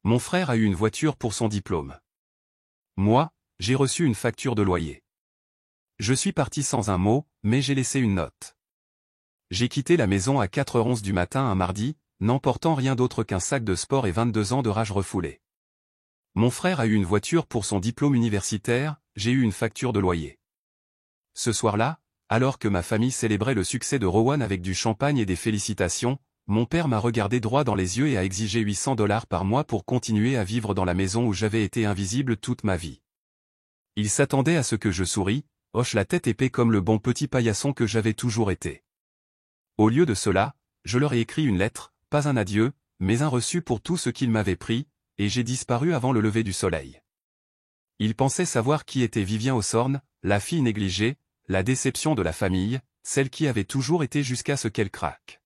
Mon frère a eu une voiture pour son diplôme. Moi, j'ai reçu une facture de loyer. Je suis parti sans un mot, mais j'ai laissé une note. J'ai quitté la maison à 4h11 du matin un mardi, n'emportant rien d'autre qu'un sac de sport et 22 ans de rage refoulée. Mon frère a eu une voiture pour son diplôme universitaire, j'ai eu une facture de loyer. Ce soir-là, alors que ma famille célébrait le succès de Rowan avec du champagne et des félicitations, mon père m'a regardé droit dans les yeux et a exigé $800 par mois pour continuer à vivre dans la maison où j'avais été invisible toute ma vie. Il s'attendait à ce que je sourie, hoche la tête épais comme le bon petit paillasson que j'avais toujours été. Au lieu de cela, je leur ai écrit une lettre, pas un adieu, mais un reçu pour tout ce qu'ils m'avaient pris, et j'ai disparu avant le lever du soleil. Ils pensaient savoir qui était Vivien Hawthorne, la fille négligée, la déception de la famille, celle qui avait toujours été jusqu'à ce qu'elle craque.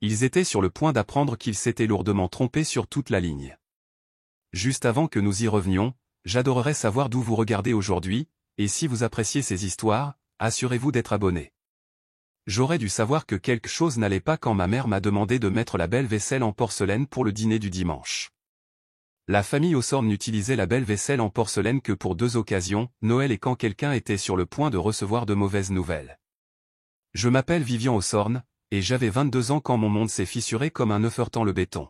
Ils étaient sur le point d'apprendre qu'ils s'étaient lourdement trompés sur toute la ligne. Juste avant que nous y revenions, j'adorerais savoir d'où vous regardez aujourd'hui, et si vous appréciez ces histoires, assurez-vous d'être abonné. J'aurais dû savoir que quelque chose n'allait pas quand ma mère m'a demandé de mettre la belle vaisselle en porcelaine pour le dîner du dimanche. La famille Hawthorne n'utilisait la belle vaisselle en porcelaine que pour 2 occasions, Noël et quand quelqu'un était sur le point de recevoir de mauvaises nouvelles. Je m'appelle Vivien Hawthorne, et j'avais 22 ans quand mon monde s'est fissuré comme un œuf heurtant le béton.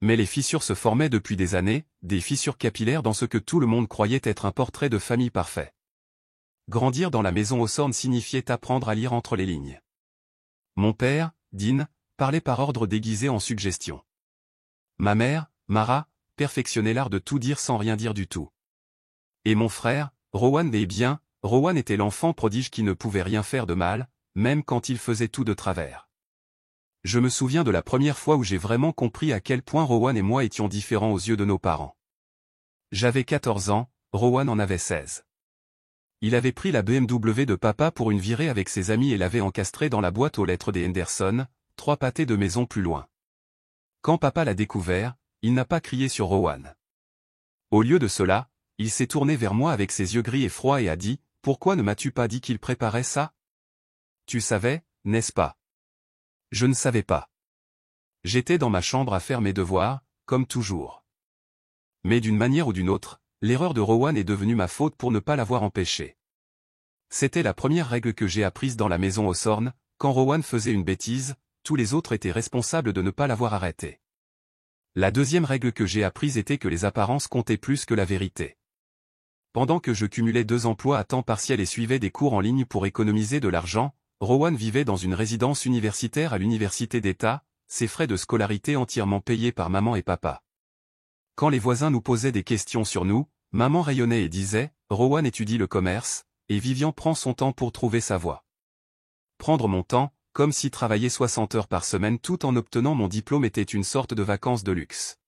Mais les fissures se formaient depuis des années, des fissures capillaires dans ce que tout le monde croyait être un portrait de famille parfait. Grandir dans la maison Hawthorne signifiait apprendre à lire entre les lignes. Mon père, Dean, parlait par ordre déguisé en suggestions. Ma mère, Mara, perfectionnait l'art de tout dire sans rien dire du tout. Et mon frère, Rowan Rowan était l'enfant prodige qui ne pouvait rien faire de mal, même quand il faisait tout de travers. Je me souviens de la première fois où j'ai vraiment compris à quel point Rowan et moi étions différents aux yeux de nos parents. J'avais 14 ans, Rowan en avait 16. Il avait pris la BMW de papa pour une virée avec ses amis et l'avait encastrée dans la boîte aux lettres des Henderson, 3 pâtés de maison plus loin. Quand papa l'a découvert, il n'a pas crié sur Rowan. Au lieu de cela, il s'est tourné vers moi avec ses yeux gris et froids et a dit « Pourquoi ne m'as-tu pas dit qu'il préparait ça ? Tu savais, n'est-ce pas ?» Je ne savais pas. J'étais dans ma chambre à faire mes devoirs, comme toujours. Mais d'une manière ou d'une autre, l'erreur de Rowan est devenue ma faute pour ne pas l'avoir empêché. C'était la première règle que j'ai apprise dans la maison Hawthorne, quand Rowan faisait une bêtise, tous les autres étaient responsables de ne pas l'avoir arrêté. La deuxième règle que j'ai apprise était que les apparences comptaient plus que la vérité. Pendant que je cumulais 2 emplois à temps partiel et suivais des cours en ligne pour économiser de l'argent, Rowan vivait dans une résidence universitaire à l'université d'État, ses frais de scolarité entièrement payés par maman et papa. Quand les voisins nous posaient des questions sur nous, maman rayonnait et disait « Rowan étudie le commerce, et Vivian prend son temps pour trouver sa voie. » Prendre mon temps, comme si travailler 60 heures par semaine tout en obtenant mon diplôme était une sorte de vacances de luxe.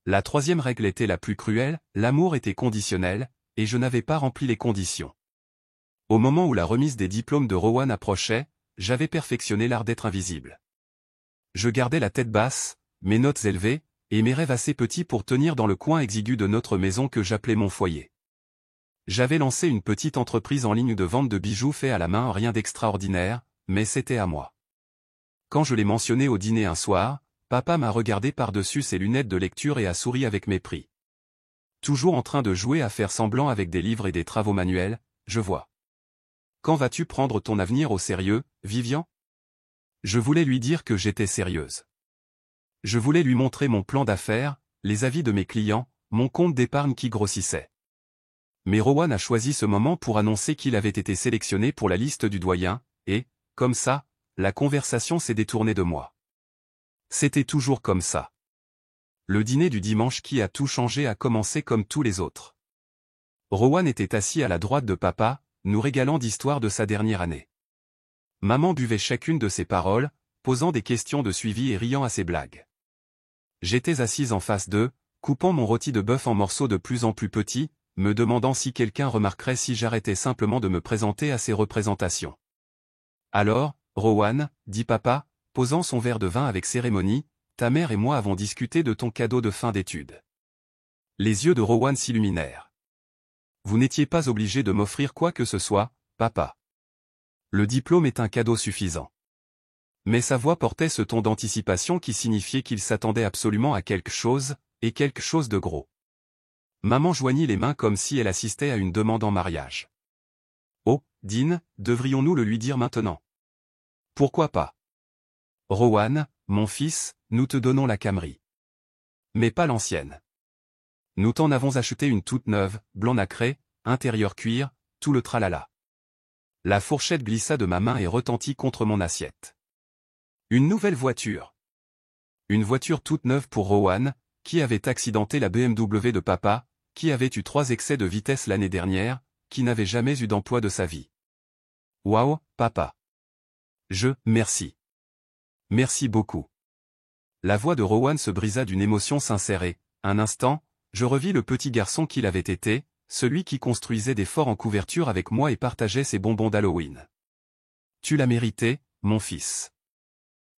La troisième règle était la plus cruelle, l'amour était conditionnel, et je n'avais pas rempli les conditions. Au moment où la remise des diplômes de Rowan approchait, j'avais perfectionné l'art d'être invisible. Je gardais la tête basse, mes notes élevées, et mes rêves assez petits pour tenir dans le coin exigu de notre maison que j'appelais mon foyer. J'avais lancé une petite entreprise en ligne de vente de bijoux faits à la main, rien d'extraordinaire, mais c'était à moi. Quand je l'ai mentionné au dîner un soir, papa m'a regardé par-dessus ses lunettes de lecture et a souri avec mépris. Toujours en train de jouer à faire semblant avec des livres et des travaux manuels, je vois. Quand vas-tu prendre ton avenir au sérieux, Vivian ? Je voulais lui dire que j'étais sérieuse. Je voulais lui montrer mon plan d'affaires, les avis de mes clients, mon compte d'épargne qui grossissait. Mais Rowan a choisi ce moment pour annoncer qu'il avait été sélectionné pour la liste du doyen, et, comme ça, la conversation s'est détournée de moi. C'était toujours comme ça. Le dîner du dimanche qui a tout changé a commencé comme tous les autres. Rowan était assis à la droite de papa, nous régalant d'histoires de sa dernière année. Maman buvait chacune de ses paroles, posant des questions de suivi et riant à ses blagues. J'étais assise en face d'eux, coupant mon rôti de bœuf en morceaux de plus en plus petits, me demandant si quelqu'un remarquerait si j'arrêtais simplement de me présenter à ces représentations. Alors, Rowan, dit papa, posant son verre de vin avec cérémonie, ta mère et moi avons discuté de ton cadeau de fin d'études. Les yeux de Rowan s'illuminèrent. Vous n'étiez pas obligé de m'offrir quoi que ce soit, papa. Le diplôme est un cadeau suffisant. Mais sa voix portait ce ton d'anticipation qui signifiait qu'il s'attendait absolument à quelque chose, et quelque chose de gros. Maman joignit les mains comme si elle assistait à une demande en mariage. Oh, Dean, devrions-nous le lui dire maintenant? Pourquoi pas? Rowan, mon fils, nous te donnons la Camry. Mais pas l'ancienne. Nous t'en avons acheté une toute neuve, blanc nacré, intérieur cuir, tout le tralala. La fourchette glissa de ma main et retentit contre mon assiette. Une nouvelle voiture. Une voiture toute neuve pour Rowan, qui avait accidenté la BMW de papa, qui avait eu 3 excès de vitesse l'année dernière, qui n'avait jamais eu d'emploi de sa vie. Waouh, papa. Merci. Merci beaucoup. La voix de Rowan se brisa d'une émotion sincère et, un instant, je revis le petit garçon qu'il avait été, celui qui construisait des forts en couverture avec moi et partageait ses bonbons d'Halloween. Tu l'as mérité, mon fils.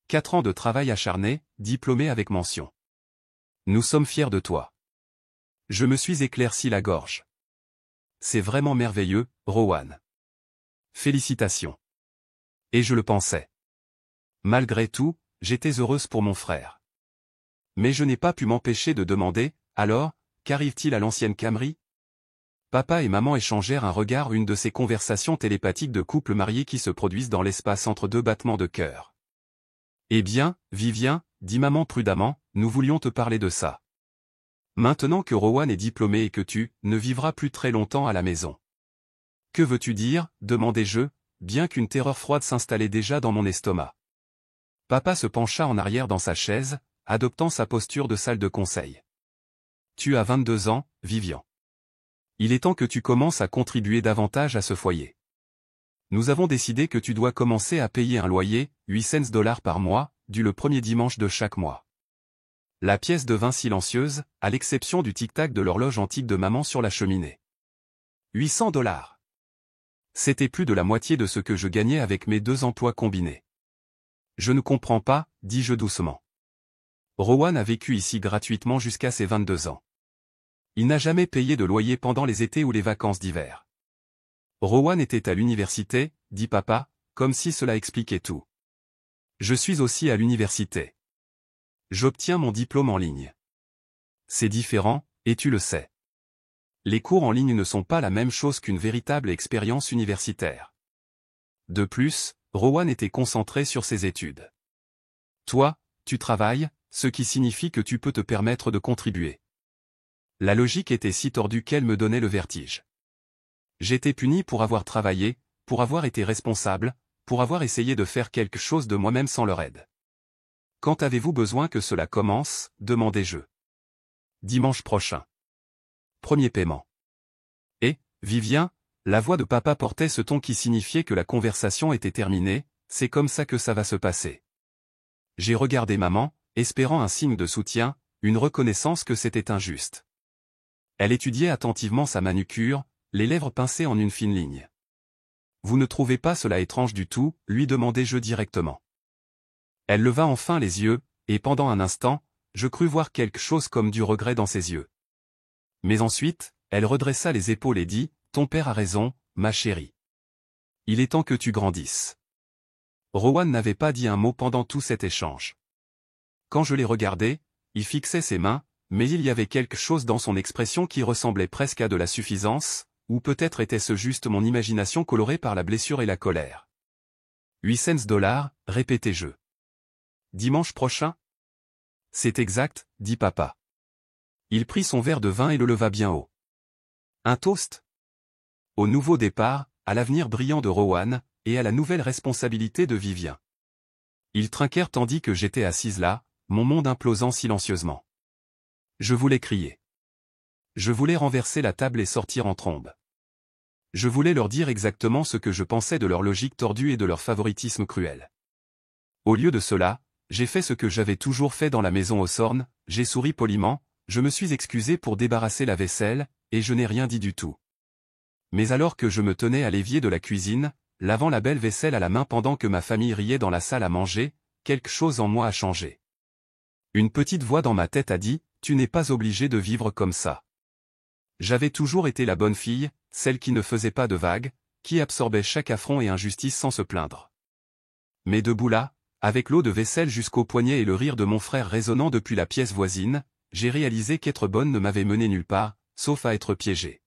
4 ans de travail acharné, diplômé avec mention. Nous sommes fiers de toi. Je me suis éclairci la gorge. C'est vraiment merveilleux, Rowan. Félicitations. Et je le pensais. Malgré tout, j'étais heureuse pour mon frère. Mais je n'ai pas pu m'empêcher de demander, alors, qu'arrive-t-il à l'ancienne Camry? Papa et maman échangèrent un regard, une de ces conversations télépathiques de couples mariés qui se produisent dans l'espace entre 2 battements de cœur. Eh bien, Vivien, dit maman prudemment, nous voulions te parler de ça. Maintenant que Rowan est diplômé et que tu ne vivras plus très longtemps à la maison. Que veux-tu dire, demandai-je, bien qu'une terreur froide s'installait déjà dans mon estomac. Papa se pencha en arrière dans sa chaise, adoptant sa posture de salle de conseil. Tu as 22 ans, Vivian. Il est temps que tu commences à contribuer davantage à ce foyer. Nous avons décidé que tu dois commencer à payer un loyer, $800 par mois, dû le premier dimanche de chaque mois. La pièce devint silencieuse, à l'exception du tic-tac de l'horloge antique de maman sur la cheminée. $800. C'était plus de la moitié de ce que je gagnais avec mes 2 emplois combinés. Je ne comprends pas, dis-je doucement. Rowan a vécu ici gratuitement jusqu'à ses 22 ans. Il n'a jamais payé de loyer pendant les étés ou les vacances d'hiver. Rowan était à l'université, dit papa, comme si cela expliquait tout. Je suis aussi à l'université. J'obtiens mon diplôme en ligne. C'est différent, et tu le sais. Les cours en ligne ne sont pas la même chose qu'une véritable expérience universitaire. De plus, Rowan était concentré sur ses études. Toi, tu travailles, ce qui signifie que tu peux te permettre de contribuer. La logique était si tordue qu'elle me donnait le vertige. J'étais puni pour avoir travaillé, pour avoir été responsable, pour avoir essayé de faire quelque chose de moi-même sans leur aide. Quand avez-vous besoin que cela commence, demandai-je. Dimanche prochain. Premier paiement. Et, Vivien, la voix de papa portait ce ton qui signifiait que la conversation était terminée, c'est comme ça que ça va se passer. J'ai regardé maman, espérant un signe de soutien, une reconnaissance que c'était injuste. Elle étudiait attentivement sa manucure, les lèvres pincées en une fine ligne. Vous ne trouvez pas cela étrange du tout, lui demandai-je directement. Elle leva enfin les yeux, et pendant un instant, je crus voir quelque chose comme du regret dans ses yeux. Mais ensuite, elle redressa les épaules et dit, « Ton père a raison, ma chérie. Il est temps que tu grandisses. » Rowan n'avait pas dit un mot pendant tout cet échange. Quand je l'ai regardé, il fixait ses mains, mais il y avait quelque chose dans son expression qui ressemblait presque à de la suffisance, ou peut-être était-ce juste mon imagination colorée par la blessure et la colère. $800, répétai-je. Dimanche prochain? C'est exact, dit papa. Il prit son verre de vin et le leva bien haut. Un toast? Au nouveau départ, à l'avenir brillant de Rowan, et à la nouvelle responsabilité de Vivien. Ils trinquèrent tandis que j'étais assise là, mon monde implosant silencieusement. Je voulais crier. Je voulais renverser la table et sortir en trombe. Je voulais leur dire exactement ce que je pensais de leur logique tordue et de leur favoritisme cruel. Au lieu de cela, j'ai fait ce que j'avais toujours fait dans la maison Hawthorne, j'ai souri poliment, je me suis excusé pour débarrasser la vaisselle, et je n'ai rien dit du tout. Mais alors que je me tenais à l'évier de la cuisine, lavant la belle vaisselle à la main pendant que ma famille riait dans la salle à manger, quelque chose en moi a changé. Une petite voix dans ma tête a dit, « Tu n'es pas obligé de vivre comme ça. » J'avais toujours été la bonne fille, celle qui ne faisait pas de vagues, qui absorbait chaque affront et injustice sans se plaindre. Mais debout là, avec l'eau de vaisselle jusqu'au poignet et le rire de mon frère résonnant depuis la pièce voisine, j'ai réalisé qu'être bonne ne m'avait mené nulle part, sauf à être piégée.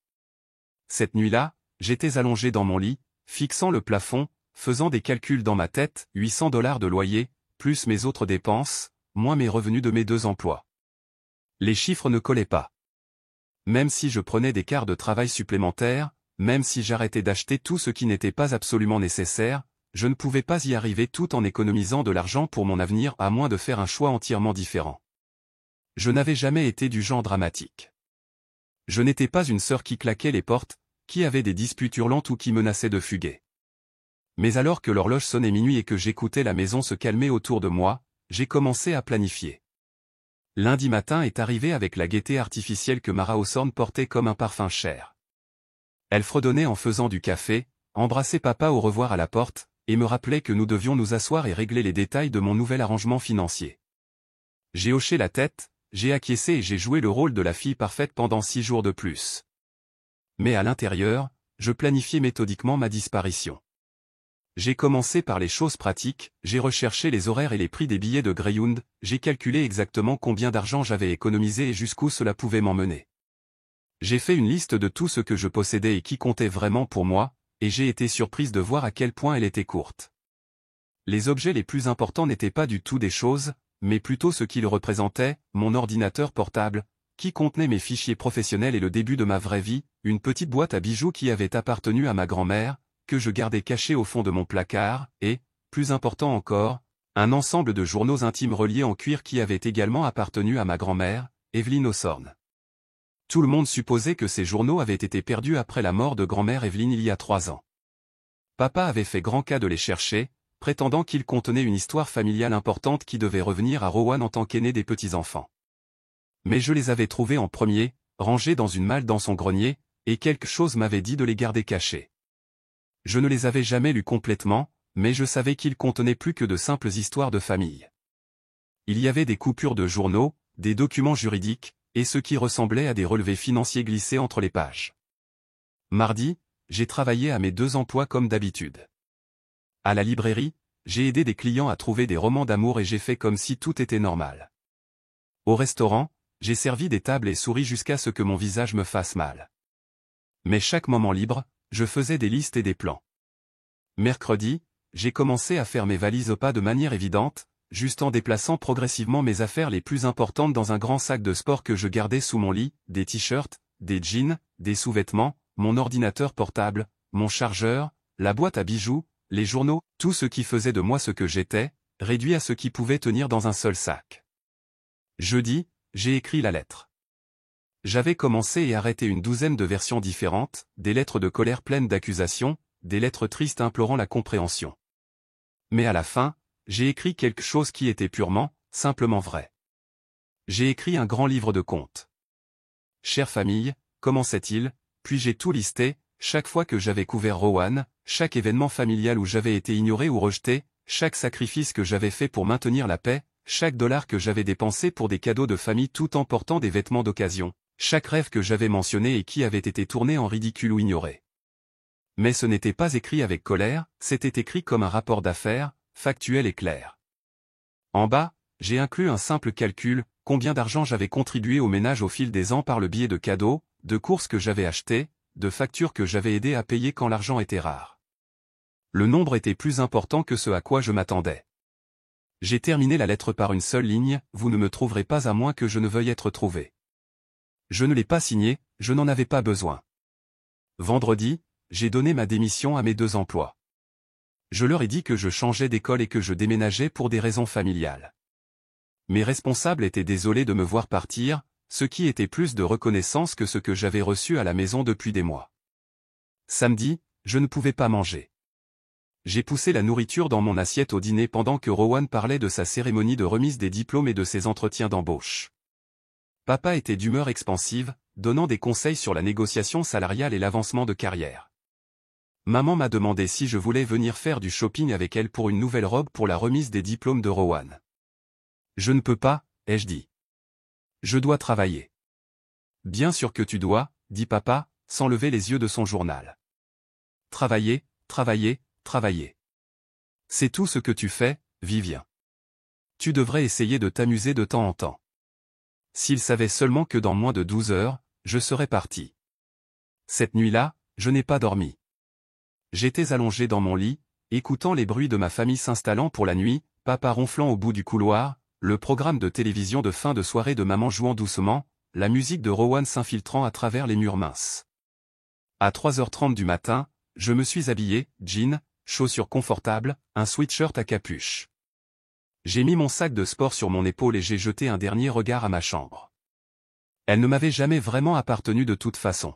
Cette nuit-là, j'étais allongé dans mon lit, fixant le plafond, faisant des calculs dans ma tête, $800 de loyer, plus mes autres dépenses, moins mes revenus de mes 2 emplois. Les chiffres ne collaient pas. Même si je prenais des quarts de travail supplémentaires, même si j'arrêtais d'acheter tout ce qui n'était pas absolument nécessaire, je ne pouvais pas y arriver tout en économisant de l'argent pour mon avenir à moins de faire un choix entièrement différent. Je n'avais jamais été du genre dramatique. Je n'étais pas une sœur qui claquait les portes, qui avait des disputes hurlantes ou qui menaçait de fuguer. Mais alors que l'horloge sonnait minuit et que j'écoutais la maison se calmer autour de moi, j'ai commencé à planifier. Lundi matin est arrivé avec la gaieté artificielle que Mara Hawthorne portait comme un parfum cher. Elle fredonnait en faisant du café, embrassait papa au revoir à la porte, et me rappelait que nous devions nous asseoir et régler les détails de mon nouvel arrangement financier. J'ai hoché la tête, j'ai acquiescé et j'ai joué le rôle de la fille parfaite pendant 6 jours de plus. Mais à l'intérieur, je planifiais méthodiquement ma disparition. J'ai commencé par les choses pratiques, j'ai recherché les horaires et les prix des billets de Greyhound, j'ai calculé exactement combien d'argent j'avais économisé et jusqu'où cela pouvait m'emmener. J'ai fait une liste de tout ce que je possédais et qui comptait vraiment pour moi, et j'ai été surprise de voir à quel point elle était courte. Les objets les plus importants n'étaient pas du tout des choses, mais plutôt ce qu'ils représentaient, mon ordinateur portable, qui contenait mes fichiers professionnels et le début de ma vraie vie, une petite boîte à bijoux qui avait appartenu à ma grand-mère, que je gardais caché au fond de mon placard, et, plus important encore, un ensemble de journaux intimes reliés en cuir qui avaient également appartenu à ma grand-mère, Evelyn Hawthorne. Tout le monde supposait que ces journaux avaient été perdus après la mort de grand-mère Evelyn il y a 3 ans. Papa avait fait grand cas de les chercher, prétendant qu'ils contenaient une histoire familiale importante qui devait revenir à Rowan en tant qu'aîné des petits-enfants. Mais je les avais trouvés en premier, rangés dans une malle dans son grenier, et quelque chose m'avait dit de les garder cachés. Je ne les avais jamais lus complètement, mais je savais qu'ils contenaient plus que de simples histoires de famille. Il y avait des coupures de journaux, des documents juridiques, et ce qui ressemblait à des relevés financiers glissés entre les pages. Mardi, j'ai travaillé à mes 2 emplois comme d'habitude. À la librairie, j'ai aidé des clients à trouver des romans d'amour et j'ai fait comme si tout était normal. Au restaurant, j'ai servi des tables et souri jusqu'à ce que mon visage me fasse mal. Mais chaque moment libre, je faisais des listes et des plans. Mercredi, j'ai commencé à faire mes valises au pas de manière évidente, juste en déplaçant progressivement mes affaires les plus importantes dans un grand sac de sport que je gardais sous mon lit, des t-shirts, des jeans, des sous-vêtements, mon ordinateur portable, mon chargeur, la boîte à bijoux, les journaux, tout ce qui faisait de moi ce que j'étais, réduit à ce qui pouvait tenir dans un seul sac. Jeudi, j'ai écrit la lettre. J'avais commencé et arrêté une 12aine de versions différentes, des lettres de colère pleines d'accusations, des lettres tristes implorant la compréhension. Mais à la fin, j'ai écrit quelque chose qui était purement, simplement vrai. J'ai écrit un grand livre de contes. Chère famille, commençait-il, puis j'ai tout listé, chaque fois que j'avais couvert Rowan, chaque événement familial où j'avais été ignoré ou rejeté, chaque sacrifice que j'avais fait pour maintenir la paix, chaque dollar que j'avais dépensé pour des cadeaux de famille tout en portant des vêtements d'occasion, chaque rêve que j'avais mentionné et qui avait été tourné en ridicule ou ignoré. Mais ce n'était pas écrit avec colère, c'était écrit comme un rapport d'affaires, factuel et clair. En bas, j'ai inclus un simple calcul, combien d'argent j'avais contribué au ménage au fil des ans par le biais de cadeaux, de courses que j'avais achetées, de factures que j'avais aidé à payer quand l'argent était rare. Le nombre était plus important que ce à quoi je m'attendais. J'ai terminé la lettre par une seule ligne, vous ne me trouverez pas à moins que je ne veuille être trouvé. Je ne l'ai pas signé, je n'en avais pas besoin. Vendredi, j'ai donné ma démission à mes 2 emplois. Je leur ai dit que je changeais d'école et que je déménageais pour des raisons familiales. Mes responsables étaient désolés de me voir partir, ce qui était plus de reconnaissance que ce que j'avais reçu à la maison depuis des mois. Samedi, je ne pouvais pas manger. J'ai poussé la nourriture dans mon assiette au dîner pendant que Rowan parlait de sa cérémonie de remise des diplômes et de ses entretiens d'embauche. Papa était d'humeur expansive, donnant des conseils sur la négociation salariale et l'avancement de carrière. Maman m'a demandé si je voulais venir faire du shopping avec elle pour une nouvelle robe pour la remise des diplômes de Rowan. Je ne peux pas, ai-je dit. Je dois travailler. Bien sûr que tu dois, dit papa, sans lever les yeux de son journal. Travailler, travailler, travailler. C'est tout ce que tu fais, Vivien. Tu devrais essayer de t'amuser de temps en temps. s'il savait seulement que dans moins de 12 heures, je serais parti. Cette nuit-là, je n'ai pas dormi. J'étais allongé dans mon lit, écoutant les bruits de ma famille s'installant pour la nuit, papa ronflant au bout du couloir, le programme de télévision de fin de soirée de maman jouant doucement, la musique de Rowan s'infiltrant à travers les murs minces. À 3h30 du matin, je me suis habillé, jean, chaussures confortables, un sweatshirt à capuche. J'ai mis mon sac de sport sur mon épaule et j'ai jeté un dernier regard à ma chambre. Elle ne m'avait jamais vraiment appartenu de toute façon.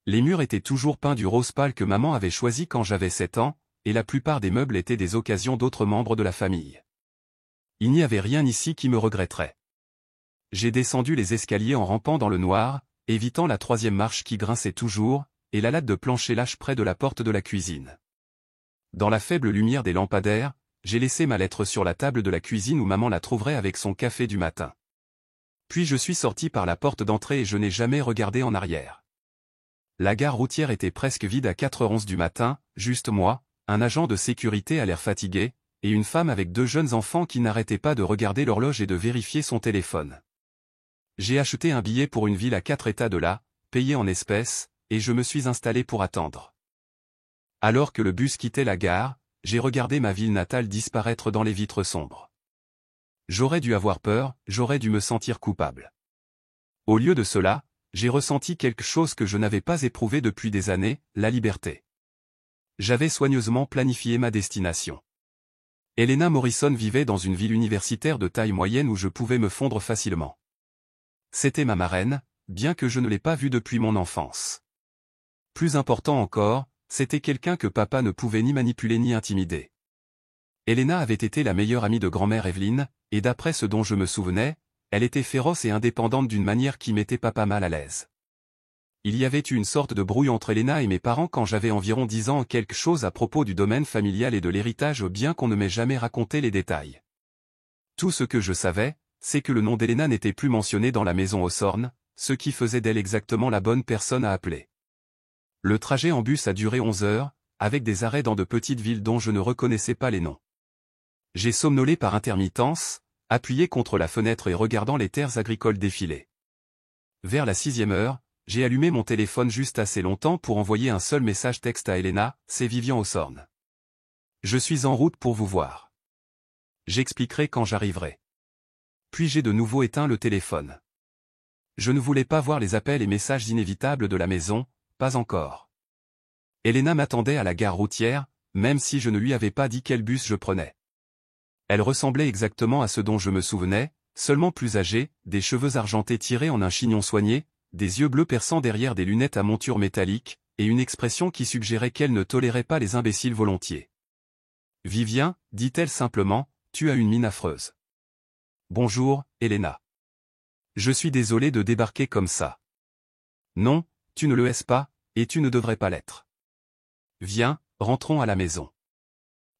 Les murs étaient toujours peints du rose pâle que maman avait choisi quand j'avais 7 ans, et la plupart des meubles étaient des occasions d'autres membres de la famille. Il n'y avait rien ici qui me regretterait. J'ai descendu les escaliers en rampant dans le noir, évitant la 3e marche qui grinçait toujours, et la latte de plancher lâche près de la porte de la cuisine. Dans la faible lumière des lampadaires, j'ai laissé ma lettre sur la table de la cuisine où maman la trouverait avec son café du matin. Puis je suis sorti par la porte d'entrée et je n'ai jamais regardé en arrière. La gare routière était presque vide à 4h11 du matin, juste moi, un agent de sécurité à l'air fatigué, et une femme avec 2 jeunes enfants qui n'arrêtaient pas de regarder l'horloge et de vérifier son téléphone. J'ai acheté un billet pour une ville à 4 états de là, payé en espèces, et je me suis installé pour attendre. Alors que le bus quittait la gare, j'ai regardé ma ville natale disparaître dans les vitres sombres. J'aurais dû avoir peur, j'aurais dû me sentir coupable. Au lieu de cela, j'ai ressenti quelque chose que je n'avais pas éprouvé depuis des années, la liberté. J'avais soigneusement planifié ma destination. Helena Morrison vivait dans une ville universitaire de taille moyenne où je pouvais me fondre facilement. C'était ma marraine, bien que je ne l'ai pas vue depuis mon enfance. Plus important encore, c'était quelqu'un que papa ne pouvait ni manipuler ni intimider. Helena avait été la meilleure amie de grand-mère Evelyn, et d'après ce dont je me souvenais, elle était féroce et indépendante d'une manière qui mettait papa mal à l'aise. Il y avait eu une sorte de brouille entre Helena et mes parents quand j'avais environ 10 ans, quelque chose à propos du domaine familial et de l'héritage bien qu'on ne m'ait jamais raconté les détails. Tout ce que je savais, c'est que le nom d'Helena n'était plus mentionné dans la maison Hawthorne, ce qui faisait d'elle exactement la bonne personne à appeler. Le trajet en bus a duré 11 heures, avec des arrêts dans de petites villes dont je ne reconnaissais pas les noms. J'ai somnolé par intermittence, appuyé contre la fenêtre et regardant les terres agricoles défiler. Vers la 6e heure, j'ai allumé mon téléphone juste assez longtemps pour envoyer un seul message texte à Helena, c'est Vivian Hawthorne. Je suis en route pour vous voir. J'expliquerai quand j'arriverai. Puis j'ai de nouveau éteint le téléphone. Je ne voulais pas voir les appels et messages inévitables de la maison, pas encore. Helena m'attendait à la gare routière, même si je ne lui avais pas dit quel bus je prenais. Elle ressemblait exactement à ce dont je me souvenais, seulement plus âgée, des cheveux argentés tirés en un chignon soigné, des yeux bleus perçant derrière des lunettes à monture métallique, et une expression qui suggérait qu'elle ne tolérait pas les imbéciles volontiers. « Vivien, dit-elle simplement, tu as une mine affreuse. »« Bonjour, Helena. Je suis désolé de débarquer comme ça. »« Non, tu ne le es pas, et tu ne devrais pas l'être. Viens, rentrons à la maison. »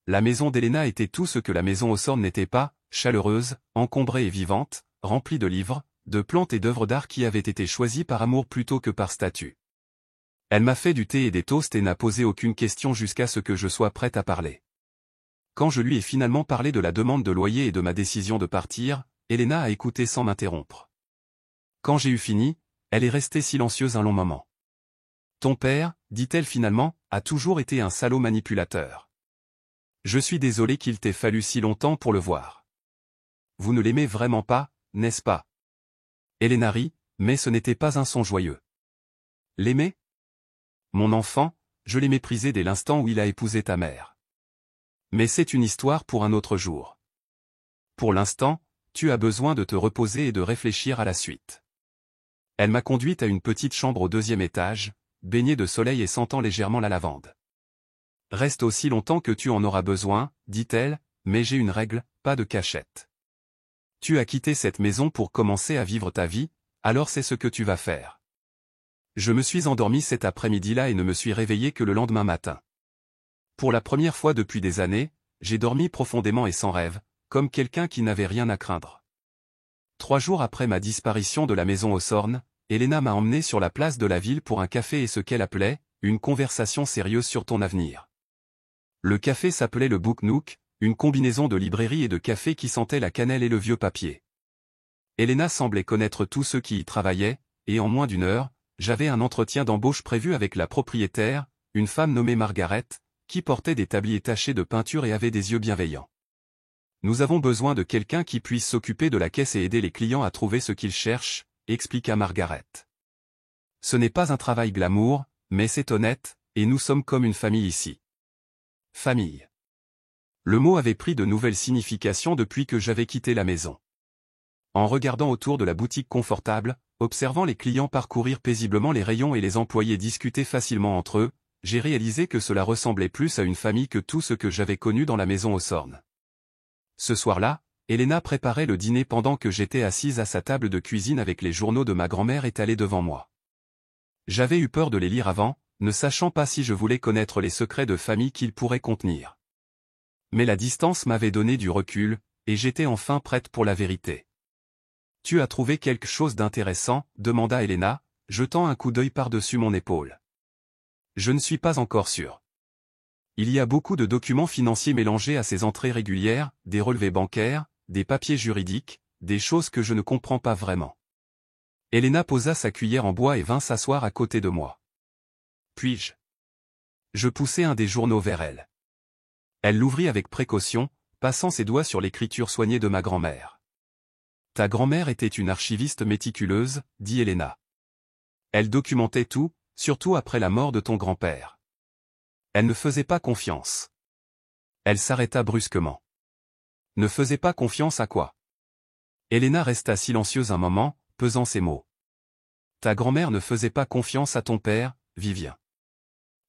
La maison d'Helena était tout ce que la maison Hawthorne n'était pas, chaleureuse, encombrée et vivante, remplie de livres, de plantes et d'œuvres d'art qui avaient été choisies par amour plutôt que par statut. Elle m'a fait du thé et des toasts et n'a posé aucune question jusqu'à ce que je sois prête à parler. Quand je lui ai finalement parlé de la demande de loyer et de ma décision de partir, Helena a écouté sans m'interrompre. Quand j'ai eu fini, elle est restée silencieuse un long moment. « Ton père, dit-elle finalement, a toujours été un salaud manipulateur. Je suis désolé qu'il t'ait fallu si longtemps pour le voir. Vous ne l'aimez vraiment pas, n'est-ce pas ?» Helena rit, mais ce n'était pas un son joyeux. L'aimer ? Mon enfant, je l'ai méprisé dès l'instant où il a épousé ta mère. Mais c'est une histoire pour un autre jour. Pour l'instant, tu as besoin de te reposer et de réfléchir à la suite. Elle m'a conduite à une petite chambre au 2e étage, baignée de soleil et sentant légèrement la lavande. Reste aussi longtemps que tu en auras besoin, dit-elle, mais j'ai une règle, pas de cachette. Tu as quitté cette maison pour commencer à vivre ta vie, alors c'est ce que tu vas faire. Je me suis endormi cet après-midi-là et ne me suis réveillé que le lendemain matin. Pour la première fois depuis des années, j'ai dormi profondément et sans rêve, comme quelqu'un qui n'avait rien à craindre. 3 jours après ma disparition de la maison Hawthorne, Helena m'a emmené sur la place de la ville pour un café et ce qu'elle appelait « une conversation sérieuse sur ton avenir ». Le café s'appelait le Book Nook, une combinaison de librairie et de café qui sentait la cannelle et le vieux papier. Elena semblait connaître tous ceux qui y travaillaient, et en moins d'une heure, j'avais un entretien d'embauche prévu avec la propriétaire, une femme nommée Margaret, qui portait des tabliers tachés de peinture et avait des yeux bienveillants. Nous avons besoin de quelqu'un qui puisse s'occuper de la caisse et aider les clients à trouver ce qu'ils cherchent, expliqua Margaret. Ce n'est pas un travail glamour, mais c'est honnête, et nous sommes comme une famille ici. Famille. Le mot avait pris de nouvelles significations depuis que j'avais quitté la maison. En regardant autour de la boutique confortable, observant les clients parcourir paisiblement les rayons et les employés discuter facilement entre eux, j'ai réalisé que cela ressemblait plus à une famille que tout ce que j'avais connu dans la maison Hawthorne. Ce soir-là, Elena préparait le dîner pendant que j'étais assise à sa table de cuisine avec les journaux de ma grand-mère étalés devant moi. J'avais eu peur de les lire avant, ne sachant pas si je voulais connaître les secrets de famille qu'ils pourraient contenir. Mais la distance m'avait donné du recul, et j'étais enfin prête pour la vérité. « Tu as trouvé quelque chose d'intéressant ?» demanda Elena, jetant un coup d'œil par-dessus mon épaule. « Je ne suis pas encore sûr. Il y a beaucoup de documents financiers mélangés à ces entrées régulières, des relevés bancaires, des papiers juridiques, des choses que je ne comprends pas vraiment. » Elena posa sa cuillère en bois et vint s'asseoir à côté de moi. Puis-je ? Je poussai un des journaux vers elle. Elle l'ouvrit avec précaution, passant ses doigts sur l'écriture soignée de ma grand-mère. « Ta grand-mère était une archiviste méticuleuse, » dit Elena. « Elle documentait tout, surtout après la mort de ton grand-père. Elle ne faisait pas confiance. » Elle s'arrêta brusquement. « Ne faisait pas confiance à quoi ?» Elena resta silencieuse un moment, pesant ses mots. « Ta grand-mère ne faisait pas confiance à ton père, Vivien.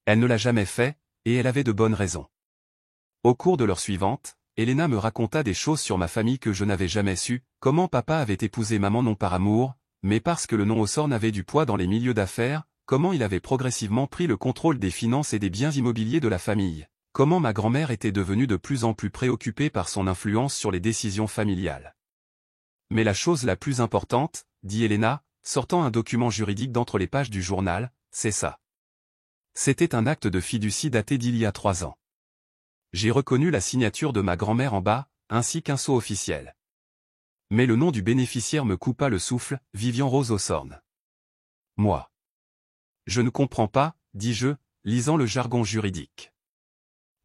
Elle ne l'a jamais fait, et elle avait de bonnes raisons. » Au cours de l'heure suivante, Elena me raconta des choses sur ma famille que je n'avais jamais su, comment papa avait épousé maman non par amour, mais parce que le nom Hawthorne avait du poids dans les milieux d'affaires, comment il avait progressivement pris le contrôle des finances et des biens immobiliers de la famille, comment ma grand-mère était devenue de plus en plus préoccupée par son influence sur les décisions familiales. Mais la chose la plus importante, dit Elena, sortant un document juridique d'entre les pages du journal, c'est ça. C'était un acte de fiducie daté d'il y a 3 ans. J'ai reconnu la signature de ma grand-mère en bas, ainsi qu'un sceau officiel. Mais le nom du bénéficiaire me coupa le souffle, Vivian Rose Hawthorne. Moi. Je ne comprends pas, dis-je, lisant le jargon juridique.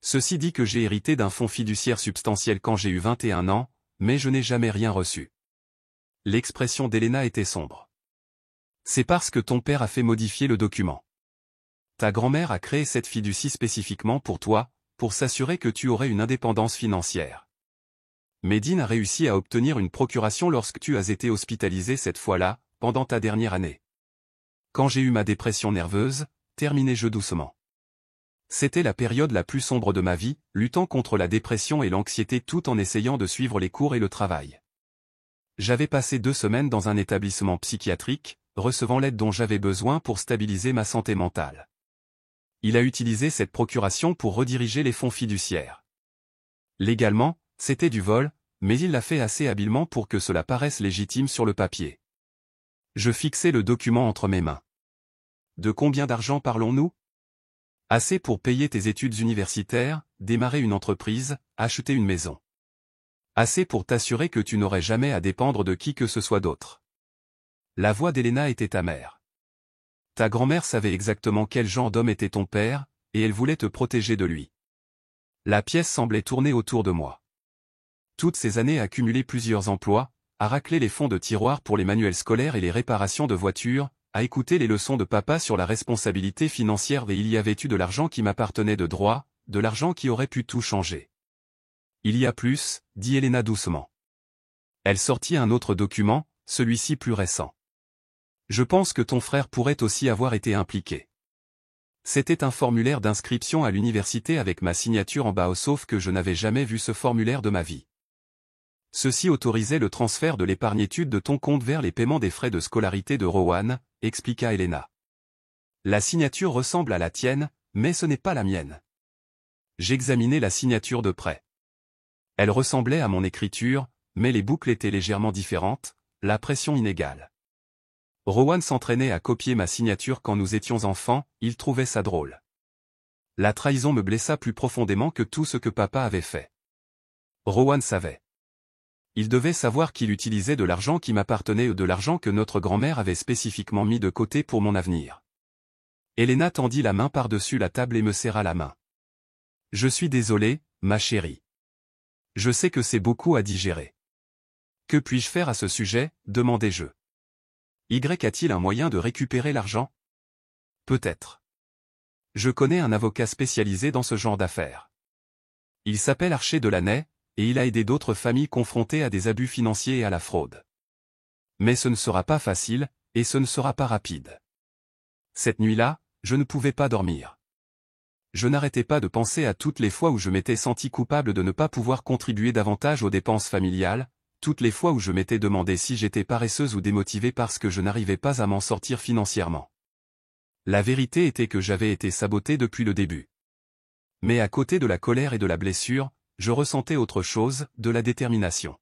Ceci dit que j'ai hérité d'un fonds fiduciaire substantiel quand j'ai eu 21 ans, mais je n'ai jamais rien reçu. L'expression d'Elena était sombre. C'est parce que ton père a fait modifier le document. Ta grand-mère a créé cette fiducie spécifiquement pour toi, pour s'assurer que tu aurais une indépendance financière. Médine a réussi à obtenir une procuration lorsque tu as été hospitalisé cette fois-là, pendant ta dernière année. Quand j'ai eu ma dépression nerveuse, terminai-je doucement. C'était la période la plus sombre de ma vie, luttant contre la dépression et l'anxiété tout en essayant de suivre les cours et le travail. J'avais passé 2 semaines dans un établissement psychiatrique, recevant l'aide dont j'avais besoin pour stabiliser ma santé mentale. Il a utilisé cette procuration pour rediriger les fonds fiduciaires. Légalement, c'était du vol, mais il l'a fait assez habilement pour que cela paraisse légitime sur le papier. Je fixai le document entre mes mains. De combien d'argent parlons-nous ? Assez pour payer tes études universitaires, démarrer une entreprise, acheter une maison. Assez pour t'assurer que tu n'aurais jamais à dépendre de qui que ce soit d'autre. La voix d'Elena était amère. Ta grand-mère savait exactement quel genre d'homme était ton père, et elle voulait te protéger de lui. La pièce semblait tourner autour de moi. Toutes ces années à cumuler plusieurs emplois, à racler les fonds de tiroir pour les manuels scolaires et les réparations de voitures, à écouter les leçons de papa sur la responsabilité financière et il y avait eu de l'argent qui m'appartenait de droit, de l'argent qui aurait pu tout changer. Il y a plus, dit Elena doucement. Elle sortit un autre document, celui-ci plus récent. Je pense que ton frère pourrait aussi avoir été impliqué. C'était un formulaire d'inscription à l'université avec ma signature en bas sauf que je n'avais jamais vu ce formulaire de ma vie. Ceci autorisait le transfert de l'épargne études de ton compte vers les paiements des frais de scolarité de Rowan, expliqua Elena. La signature ressemble à la tienne, mais ce n'est pas la mienne. J'examinai la signature de près. Elle ressemblait à mon écriture, mais les boucles étaient légèrement différentes, la pression inégale. Rowan s'entraînait à copier ma signature quand nous étions enfants, il trouvait ça drôle. La trahison me blessa plus profondément que tout ce que papa avait fait. Rowan savait. Il devait savoir qu'il utilisait de l'argent qui m'appartenait ou de l'argent que notre grand-mère avait spécifiquement mis de côté pour mon avenir. Elena tendit la main par-dessus la table et me serra la main. Je suis désolé, ma chérie. Je sais que c'est beaucoup à digérer. Que puis-je faire à ce sujet, demandai-je. Y a-t-il un moyen de récupérer l'argent? Peut-être. Je connais un avocat spécialisé dans ce genre d'affaires. Il s'appelle Archer Delaney, et il a aidé d'autres familles confrontées à des abus financiers et à la fraude. Mais ce ne sera pas facile, et ce ne sera pas rapide. Cette nuit-là, je ne pouvais pas dormir. Je n'arrêtais pas de penser à toutes les fois où je m'étais senti coupable de ne pas pouvoir contribuer davantage aux dépenses familiales, toutes les fois où je m'étais demandé si j'étais paresseuse ou démotivée parce que je n'arrivais pas à m'en sortir financièrement. La vérité était que j'avais été sabotée depuis le début. Mais à côté de la colère et de la blessure, je ressentais autre chose, de la détermination.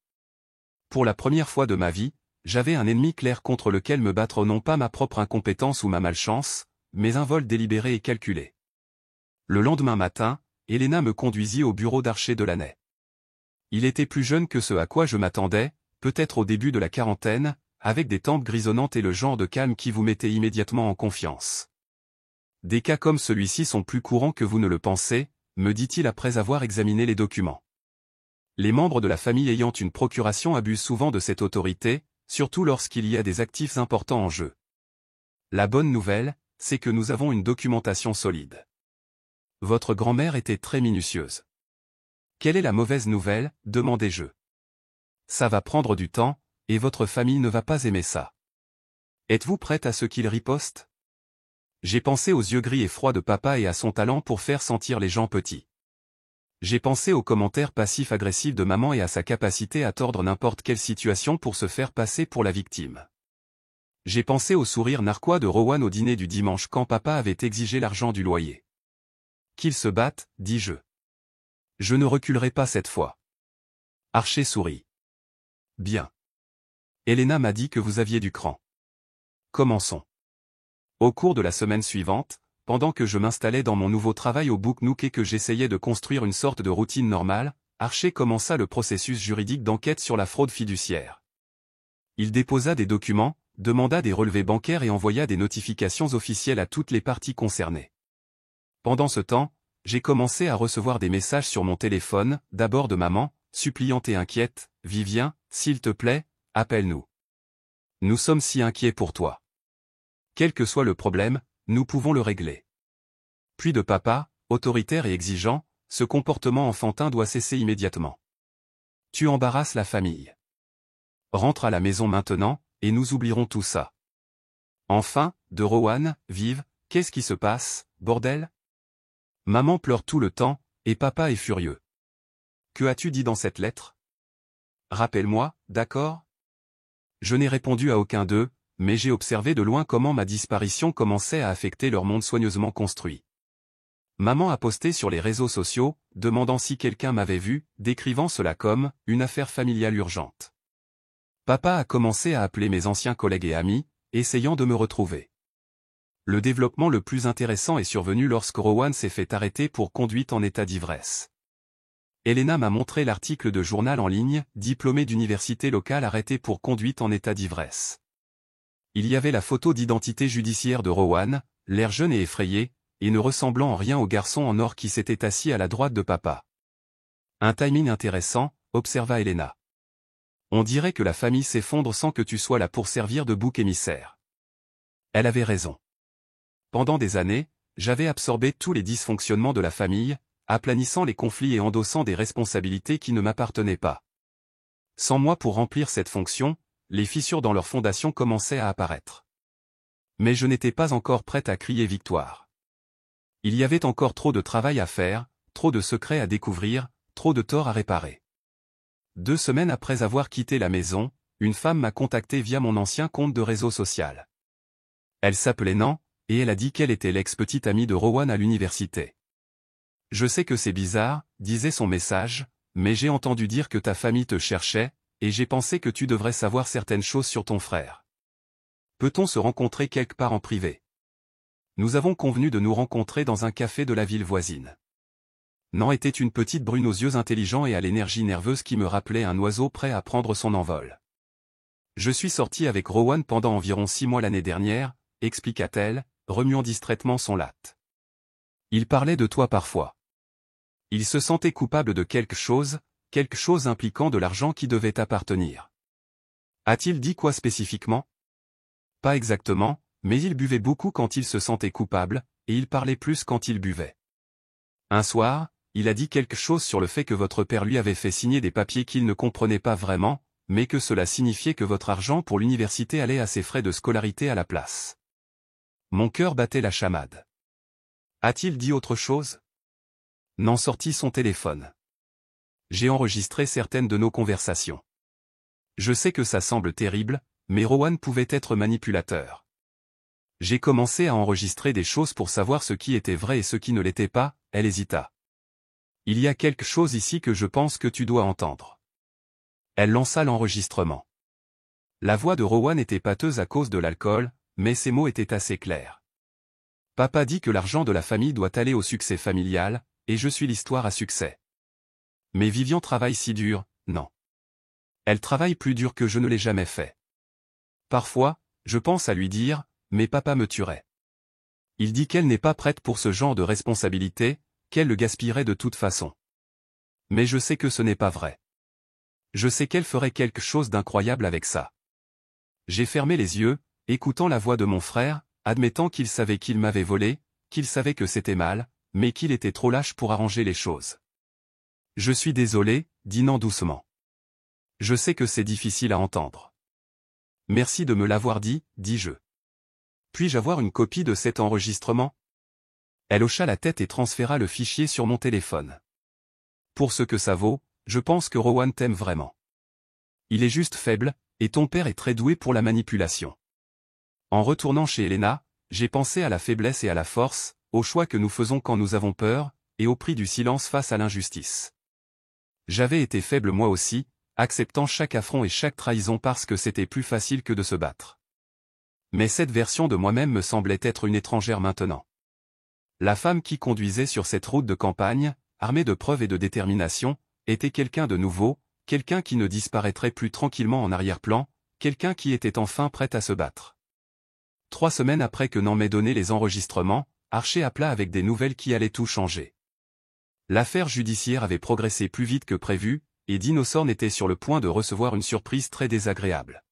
Pour la première fois de ma vie, j'avais un ennemi clair contre lequel me battre, non pas ma propre incompétence ou ma malchance, mais un vol délibéré et calculé. Le lendemain matin, Elena me conduisit au bureau d'Archer Delaney. Il était plus jeune que ce à quoi je m'attendais, peut-être au début de la quarantaine, avec des tempes grisonnantes et le genre de calme qui vous mettait immédiatement en confiance. Des cas comme celui-ci sont plus courants que vous ne le pensez, me dit-il après avoir examiné les documents. Les membres de la famille ayant une procuration abusent souvent de cette autorité, surtout lorsqu'il y a des actifs importants en jeu. La bonne nouvelle, c'est que nous avons une documentation solide. Votre grand-mère était très minutieuse. Quelle est la mauvaise nouvelle, demandai-je. Ça va prendre du temps, et votre famille ne va pas aimer ça. Êtes-vous prête à ce qu'il riposte? J'ai pensé aux yeux gris et froids de papa et à son talent pour faire sentir les gens petits. J'ai pensé aux commentaires passifs-agressifs de maman et à sa capacité à tordre n'importe quelle situation pour se faire passer pour la victime. J'ai pensé au sourire narquois de Rowan au dîner du dimanche quand papa avait exigé l'argent du loyer. Qu'ils se battent, dis-je. Je ne reculerai pas cette fois. Archer sourit. Bien. Elena m'a dit que vous aviez du cran. Commençons. Au cours de la semaine suivante, pendant que je m'installais dans mon nouveau travail au Book Nook et que j'essayais de construire une sorte de routine normale, Archer commença le processus juridique d'enquête sur la fraude fiduciaire. Il déposa des documents, demanda des relevés bancaires et envoya des notifications officielles à toutes les parties concernées. Pendant ce temps, j'ai commencé à recevoir des messages sur mon téléphone, d'abord de maman, suppliante et inquiète, « Vivien, s'il te plaît, appelle-nous. Nous sommes si inquiets pour toi. Quel que soit le problème, nous pouvons le régler. » Puis de papa, autoritaire et exigeant, « Ce comportement enfantin doit cesser immédiatement. Tu embarrasses la famille. Rentre à la maison maintenant, et nous oublierons tout ça. » Enfin, de Rowan, « Vive, qu'est-ce qui se passe, bordel? Maman pleure tout le temps, et papa est furieux. Que as-tu dit dans cette lettre? Rappelle-moi, d'accord? Je n'ai répondu à aucun d'eux, mais j'ai observé de loin comment ma disparition commençait à affecter leur monde soigneusement construit. Maman a posté sur les réseaux sociaux, demandant si quelqu'un m'avait vu, décrivant cela comme « une affaire familiale urgente ». Papa a commencé à appeler mes anciens collègues et amis, essayant de me retrouver. Le développement le plus intéressant est survenu lorsque Rowan s'est fait arrêter pour conduite en état d'ivresse. Elena m'a montré l'article de journal en ligne, diplômé d'université locale arrêté pour conduite en état d'ivresse. Il y avait la photo d'identité judiciaire de Rowan, l'air jeune et effrayé, et ne ressemblant en rien au garçon en or qui s'était assis à la droite de papa. Un timing intéressant, observa Elena. On dirait que la famille s'effondre sans que tu sois là pour servir de bouc émissaire. Elle avait raison. Pendant des années, j'avais absorbé tous les dysfonctionnements de la famille, aplanissant les conflits et endossant des responsabilités qui ne m'appartenaient pas. Sans moi pour remplir cette fonction, les fissures dans leur fondation commençaient à apparaître. Mais je n'étais pas encore prête à crier victoire. Il y avait encore trop de travail à faire, trop de secrets à découvrir, trop de torts à réparer. 2 semaines après avoir quitté la maison, une femme m'a contacté via mon ancien compte de réseau social. Elle s'appelait Nan, et elle a dit qu'elle était l'ex-petite amie de Rowan à l'université. Je sais que c'est bizarre, disait son message, mais j'ai entendu dire que ta famille te cherchait, et j'ai pensé que tu devrais savoir certaines choses sur ton frère. Peut-on se rencontrer quelque part en privé? Nous avons convenu de nous rencontrer dans un café de la ville voisine. Non, était une petite brune aux yeux intelligents et à l'énergie nerveuse qui me rappelait un oiseau prêt à prendre son envol. Je suis sortie avec Rowan pendant environ 6 mois l'année dernière, expliqua-t-elle, remuant distraitement son latte. Il parlait de toi parfois. Il se sentait coupable de quelque chose impliquant de l'argent qui devait appartenir. A-t-il dit quoi spécifiquement? Pas exactement, mais il buvait beaucoup quand il se sentait coupable, et il parlait plus quand il buvait. Un soir, il a dit quelque chose sur le fait que votre père lui avait fait signer des papiers qu'il ne comprenait pas vraiment, mais que cela signifiait que votre argent pour l'université allait à ses frais de scolarité à la place. Mon cœur battait la chamade. A-t-il dit autre chose? Non, sortit son téléphone. J'ai enregistré certaines de nos conversations. Je sais que ça semble terrible, mais Rowan pouvait être manipulateur. J'ai commencé à enregistrer des choses pour savoir ce qui était vrai et ce qui ne l'était pas, elle hésita. Il y a quelque chose ici que je pense que tu dois entendre. Elle lança l'enregistrement. La voix de Rowan était pâteuse à cause de l'alcool, mais ses mots étaient assez clairs. Papa dit que l'argent de la famille doit aller au succès familial, et je suis l'histoire à succès. Mais Vivian travaille si dur, non. Elle travaille plus dur que je ne l'ai jamais fait. Parfois, je pense à lui dire, mais papa me tuerait. Il dit qu'elle n'est pas prête pour ce genre de responsabilité, qu'elle le gaspillerait de toute façon. Mais je sais que ce n'est pas vrai. Je sais qu'elle ferait quelque chose d'incroyable avec ça. J'ai fermé les yeux, écoutant la voix de mon frère, admettant qu'il savait qu'il m'avait volé, qu'il savait que c'était mal, mais qu'il était trop lâche pour arranger les choses. Je suis désolé, dit Nan doucement. Je sais que c'est difficile à entendre. Merci de me l'avoir dit, dis-je. Puis-je avoir une copie de cet enregistrement? Elle hocha la tête et transféra le fichier sur mon téléphone. Pour ce que ça vaut, je pense que Rowan t'aime vraiment. Il est juste faible, et ton père est très doué pour la manipulation. En retournant chez Elena, j'ai pensé à la faiblesse et à la force, au choix que nous faisons quand nous avons peur, et au prix du silence face à l'injustice. J'avais été faible moi aussi, acceptant chaque affront et chaque trahison parce que c'était plus facile que de se battre. Mais cette version de moi-même me semblait être une étrangère maintenant. La femme qui conduisait sur cette route de campagne, armée de preuves et de détermination, était quelqu'un de nouveau, quelqu'un qui ne disparaîtrait plus tranquillement en arrière-plan, quelqu'un qui était enfin prêt à se battre. 3 semaines après que Nan m'ait donné les enregistrements, Archer appela avec des nouvelles qui allaient tout changer. L'affaire judiciaire avait progressé plus vite que prévu, et Dinosaur était sur le point de recevoir une surprise très désagréable.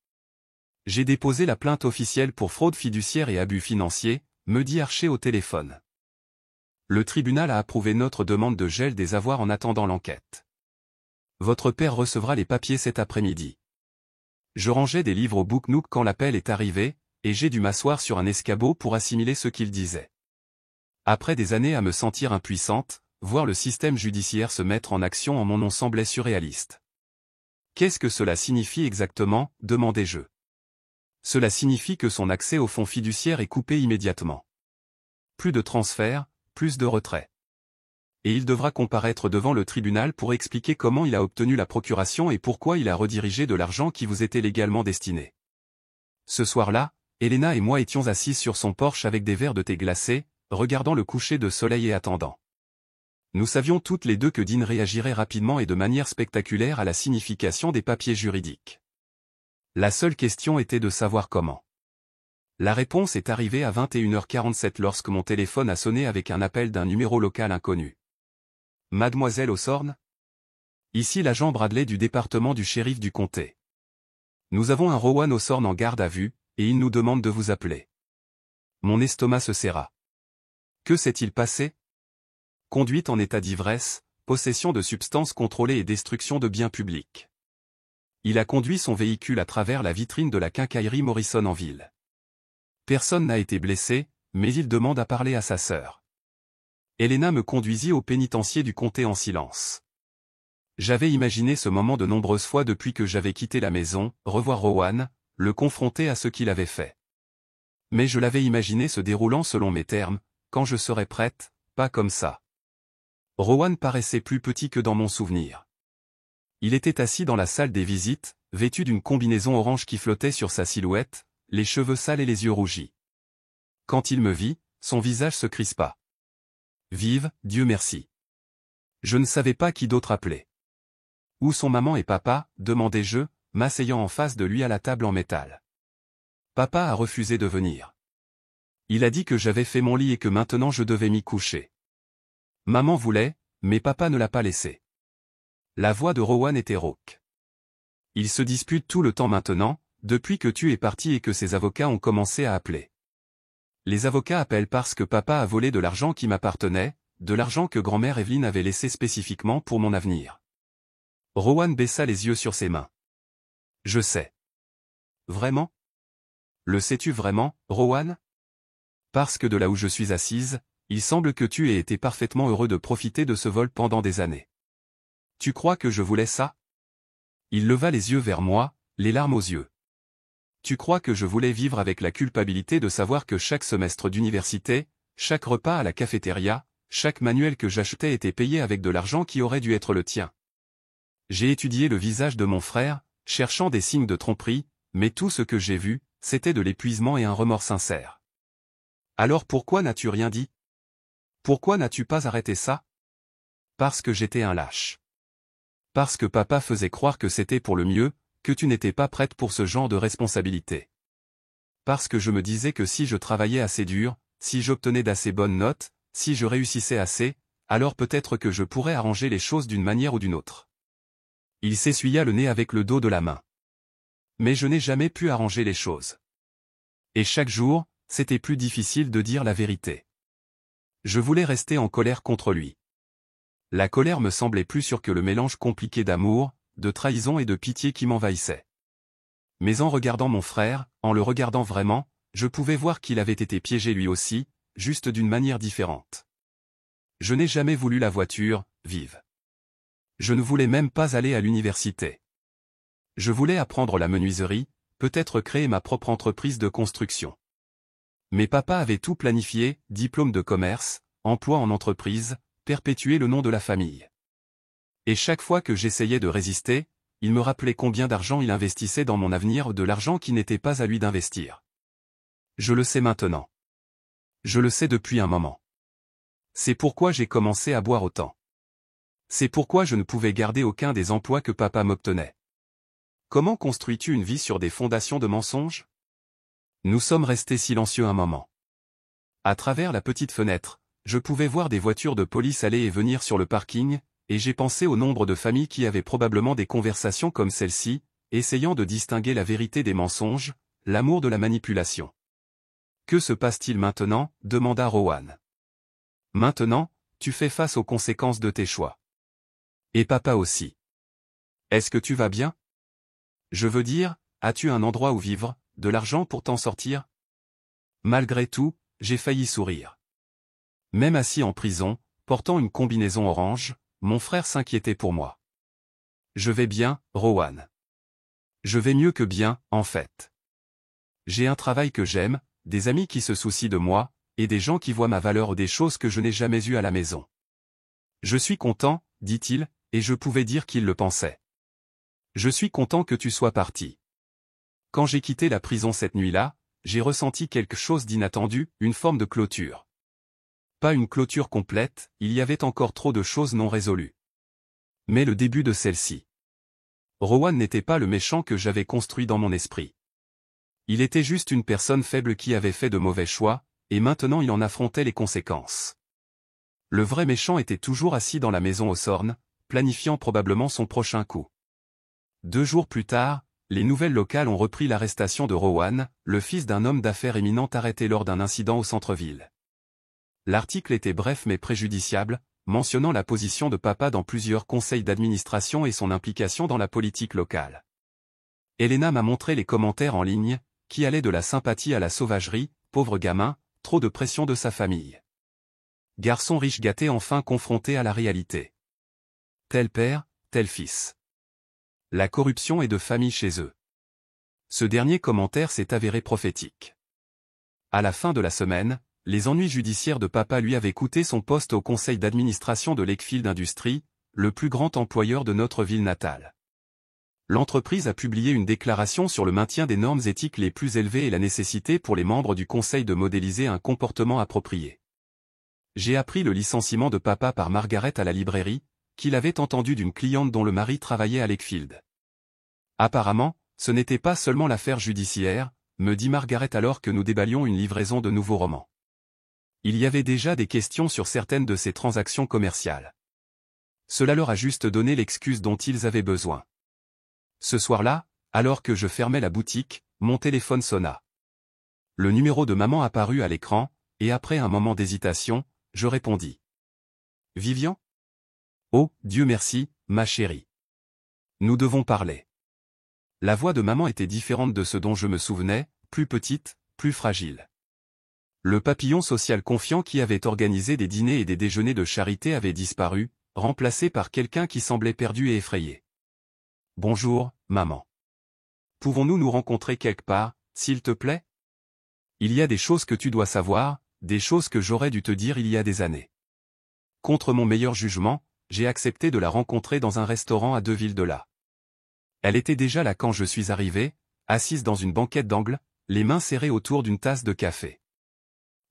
J'ai déposé la plainte officielle pour fraude fiduciaire et abus financiers, me dit Archer au téléphone. Le tribunal a approuvé notre demande de gel des avoirs en attendant l'enquête. Votre père recevra les papiers cet après-midi. Je rangeais des livres au Book Nook quand l'appel est arrivé, et j'ai dû m'asseoir sur un escabeau pour assimiler ce qu'il disait. Après des années à me sentir impuissante, voir le système judiciaire se mettre en action en mon nom semblait surréaliste. Qu'est-ce que cela signifie exactement, demandai-je. Cela signifie que son accès au fonds fiduciaire est coupé immédiatement. Plus de transfert, plus de retrait. Et il devra comparaître devant le tribunal pour expliquer comment il a obtenu la procuration et pourquoi il a redirigé de l'argent qui vous était légalement destiné. Ce soir-là, Elena et moi étions assises sur son porche avec des verres de thé glacé, regardant le coucher de soleil et attendant. Nous savions toutes les deux que Dean réagirait rapidement et de manière spectaculaire à la signification des papiers juridiques. La seule question était de savoir comment. La réponse est arrivée à 21h47 lorsque mon téléphone a sonné avec un appel d'un numéro local inconnu. Mademoiselle Hawthorne? Ici l'agent Bradley du département du shérif du comté. Nous avons un Rowan Hawthorne en garde à vue, et il nous demande de vous appeler. Mon estomac se serra. Que s'est-il passé? Conduite en état d'ivresse, possession de substances contrôlées et destruction de biens publics. Il a conduit son véhicule à travers la vitrine de la quincaillerie Morrison en ville. Personne n'a été blessé, mais il demande à parler à sa sœur. Elena me conduisit au pénitencier du comté en silence. J'avais imaginé ce moment de nombreuses fois depuis que j'avais quitté la maison, revoir Rowan, le confronter à ce qu'il avait fait. Mais je l'avais imaginé se déroulant selon mes termes, quand je serais prête, pas comme ça. Rowan paraissait plus petit que dans mon souvenir. Il était assis dans la salle des visites, vêtu d'une combinaison orange qui flottait sur sa silhouette, les cheveux sales et les yeux rougis. Quand il me vit, son visage se crispa. Vive, Dieu merci. Je ne savais pas qui d'autre appeler. Où sont maman et papa, demandai-je, m'asseyant en face de lui à la table en métal. Papa a refusé de venir. Il a dit que j'avais fait mon lit et que maintenant je devais m'y coucher. Maman voulait, mais papa ne l'a pas laissé. La voix de Rowan était rauque. Ils se disputent tout le temps maintenant, depuis que tu es parti et que ses avocats ont commencé à appeler. Les avocats appellent parce que papa a volé de l'argent qui m'appartenait, de l'argent que grand-mère Evelyne avait laissé spécifiquement pour mon avenir. Rowan baissa les yeux sur ses mains. Je sais. Vraiment? Le sais-tu vraiment, Rowan? Parce que de là où je suis assise, il semble que tu aies été parfaitement heureux de profiter de ce vol pendant des années. Tu crois que je voulais ça? Il leva les yeux vers moi, les larmes aux yeux. Tu crois que je voulais vivre avec la culpabilité de savoir que chaque semestre d'université, chaque repas à la cafétéria, chaque manuel que j'achetais était payé avec de l'argent qui aurait dû être le tien? J'ai étudié le visage de mon frère, cherchant des signes de tromperie, mais tout ce que j'ai vu, c'était de l'épuisement et un remords sincère. Alors pourquoi n'as-tu rien dit? Pourquoi n'as-tu pas arrêté ça? Parce que j'étais un lâche. Parce que papa faisait croire que c'était pour le mieux, que tu n'étais pas prête pour ce genre de responsabilité. Parce que je me disais que si je travaillais assez dur, si j'obtenais d'assez bonnes notes, si je réussissais assez, alors peut-être que je pourrais arranger les choses d'une manière ou d'une autre. Il s'essuya le nez avec le dos de la main. Mais je n'ai jamais pu arranger les choses. Et chaque jour, c'était plus difficile de dire la vérité. Je voulais rester en colère contre lui. La colère me semblait plus sûre que le mélange compliqué d'amour, de trahison et de pitié qui m'envahissait. Mais en regardant mon frère, en le regardant vraiment, je pouvais voir qu'il avait été piégé lui aussi, juste d'une manière différente. Je n'ai jamais voulu la voiture, vive. Je ne voulais même pas aller à l'université. Je voulais apprendre la menuiserie, peut-être créer ma propre entreprise de construction. Mais papa avait tout planifié, diplôme de commerce, emploi en entreprise, perpétuer le nom de la famille. Et chaque fois que j'essayais de résister, il me rappelait combien d'argent il investissait dans mon avenir, de l'argent qui n'était pas à lui d'investir. Je le sais maintenant. Je le sais depuis un moment. C'est pourquoi j'ai commencé à boire autant. C'est pourquoi je ne pouvais garder aucun des emplois que papa m'obtenait. Comment construis-tu une vie sur des fondations de mensonges? Nous sommes restés silencieux un moment. À travers la petite fenêtre, je pouvais voir des voitures de police aller et venir sur le parking, et j'ai pensé au nombre de familles qui avaient probablement des conversations comme celle-ci, essayant de distinguer la vérité des mensonges, l'amour de la manipulation. Que se passe-t-il maintenant? Demanda Rowan. Maintenant, tu fais face aux conséquences de tes choix. Et papa aussi. Est-ce que tu vas bien? Je veux dire, as-tu un endroit où vivre, de l'argent pour t'en sortir? Malgré tout, j'ai failli sourire. Même assis en prison, portant une combinaison orange, mon frère s'inquiétait pour moi. Je vais bien, Rowan. Je vais mieux que bien, en fait. J'ai un travail que j'aime, des amis qui se soucient de moi, et des gens qui voient ma valeur, des choses que je n'ai jamais eues à la maison. Je suis content, dit-il, et je pouvais dire qu'il le pensait. Je suis content que tu sois parti. Quand j'ai quitté la prison cette nuit-là, j'ai ressenti quelque chose d'inattendu, une forme de clôture. Pas une clôture complète, il y avait encore trop de choses non résolues. Mais le début de celle-ci. Rowan n'était pas le méchant que j'avais construit dans mon esprit. Il était juste une personne faible qui avait fait de mauvais choix, et maintenant il en affrontait les conséquences. Le vrai méchant était toujours assis dans la maison aux Sornes, planifiant probablement son prochain coup. 2 jours plus tard, les nouvelles locales ont repris l'arrestation de Rowan, le fils d'un homme d'affaires éminent arrêté lors d'un incident au centre-ville. L'article était bref mais préjudiciable, mentionnant la position de papa dans plusieurs conseils d'administration et son implication dans la politique locale. Elena m'a montré les commentaires en ligne, qui allaient de la sympathie à la sauvagerie, pauvre gamin, trop de pression de sa famille. Garçon riche gâté enfin confronté à la réalité. Tel père, tel fils. La corruption est de famille chez eux. Ce dernier commentaire s'est avéré prophétique. À la fin de la semaine, les ennuis judiciaires de papa lui avaient coûté son poste au conseil d'administration de Lakefield Industries, le plus grand employeur de notre ville natale. L'entreprise a publié une déclaration sur le maintien des normes éthiques les plus élevées et la nécessité pour les membres du conseil de modéliser un comportement approprié. J'ai appris le licenciement de papa par Margaret à la librairie, qu'il avait entendu d'une cliente dont le mari travaillait à Lakefield. Apparemment, ce n'était pas seulement l'affaire judiciaire, me dit Margaret alors que nous déballions une livraison de nouveaux romans. Il y avait déjà des questions sur certaines de ces transactions commerciales. Cela leur a juste donné l'excuse dont ils avaient besoin. Ce soir-là, alors que je fermais la boutique, mon téléphone sonna. Le numéro de maman apparut à l'écran, et après un moment d'hésitation, je répondis. « Vivian ? Oh, Dieu merci, ma chérie. Nous devons parler. » La voix de maman était différente de ce dont je me souvenais, plus petite, plus fragile. Le papillon social confiant qui avait organisé des dîners et des déjeuners de charité avait disparu, remplacé par quelqu'un qui semblait perdu et effrayé. « Bonjour, maman. Pouvons-nous nous rencontrer quelque part, s'il te plaît ? Il y a des choses que tu dois savoir, des choses que j'aurais dû te dire il y a des années. » Contre mon meilleur jugement, j'ai accepté de la rencontrer dans un restaurant à 2 villes de là. Elle était déjà là quand je suis arrivé, assise dans une banquette d'angle, les mains serrées autour d'une tasse de café.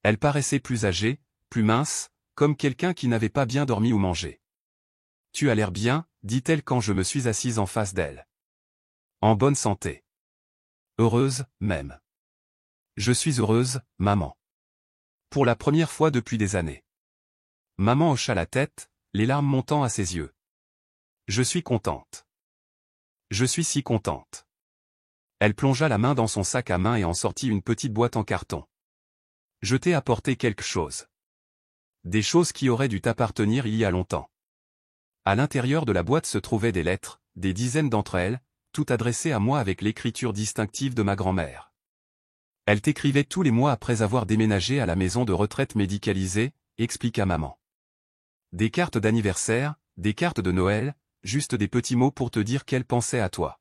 Elle paraissait plus âgée, plus mince, comme quelqu'un qui n'avait pas bien dormi ou mangé. « Tu as l'air bien, dit-elle quand je me suis assise en face d'elle. En bonne santé. Heureuse, même. Je suis heureuse, maman. Pour la première fois depuis des années. Maman hocha la tête, les larmes montant à ses yeux. Je suis contente. Je suis si contente. Elle plongea la main dans son sac à main et en sortit une petite boîte en carton. Je t'ai apporté quelque chose. Des choses qui auraient dû t'appartenir il y a longtemps. À l'intérieur de la boîte se trouvaient des lettres, des dizaines d'entre elles, toutes adressées à moi avec l'écriture distinctive de ma grand-mère. Elle t'écrivait tous les mois après avoir déménagé à la maison de retraite médicalisée, expliqua maman. Des cartes d'anniversaire, des cartes de Noël, juste des petits mots pour te dire qu'elle pensait à toi.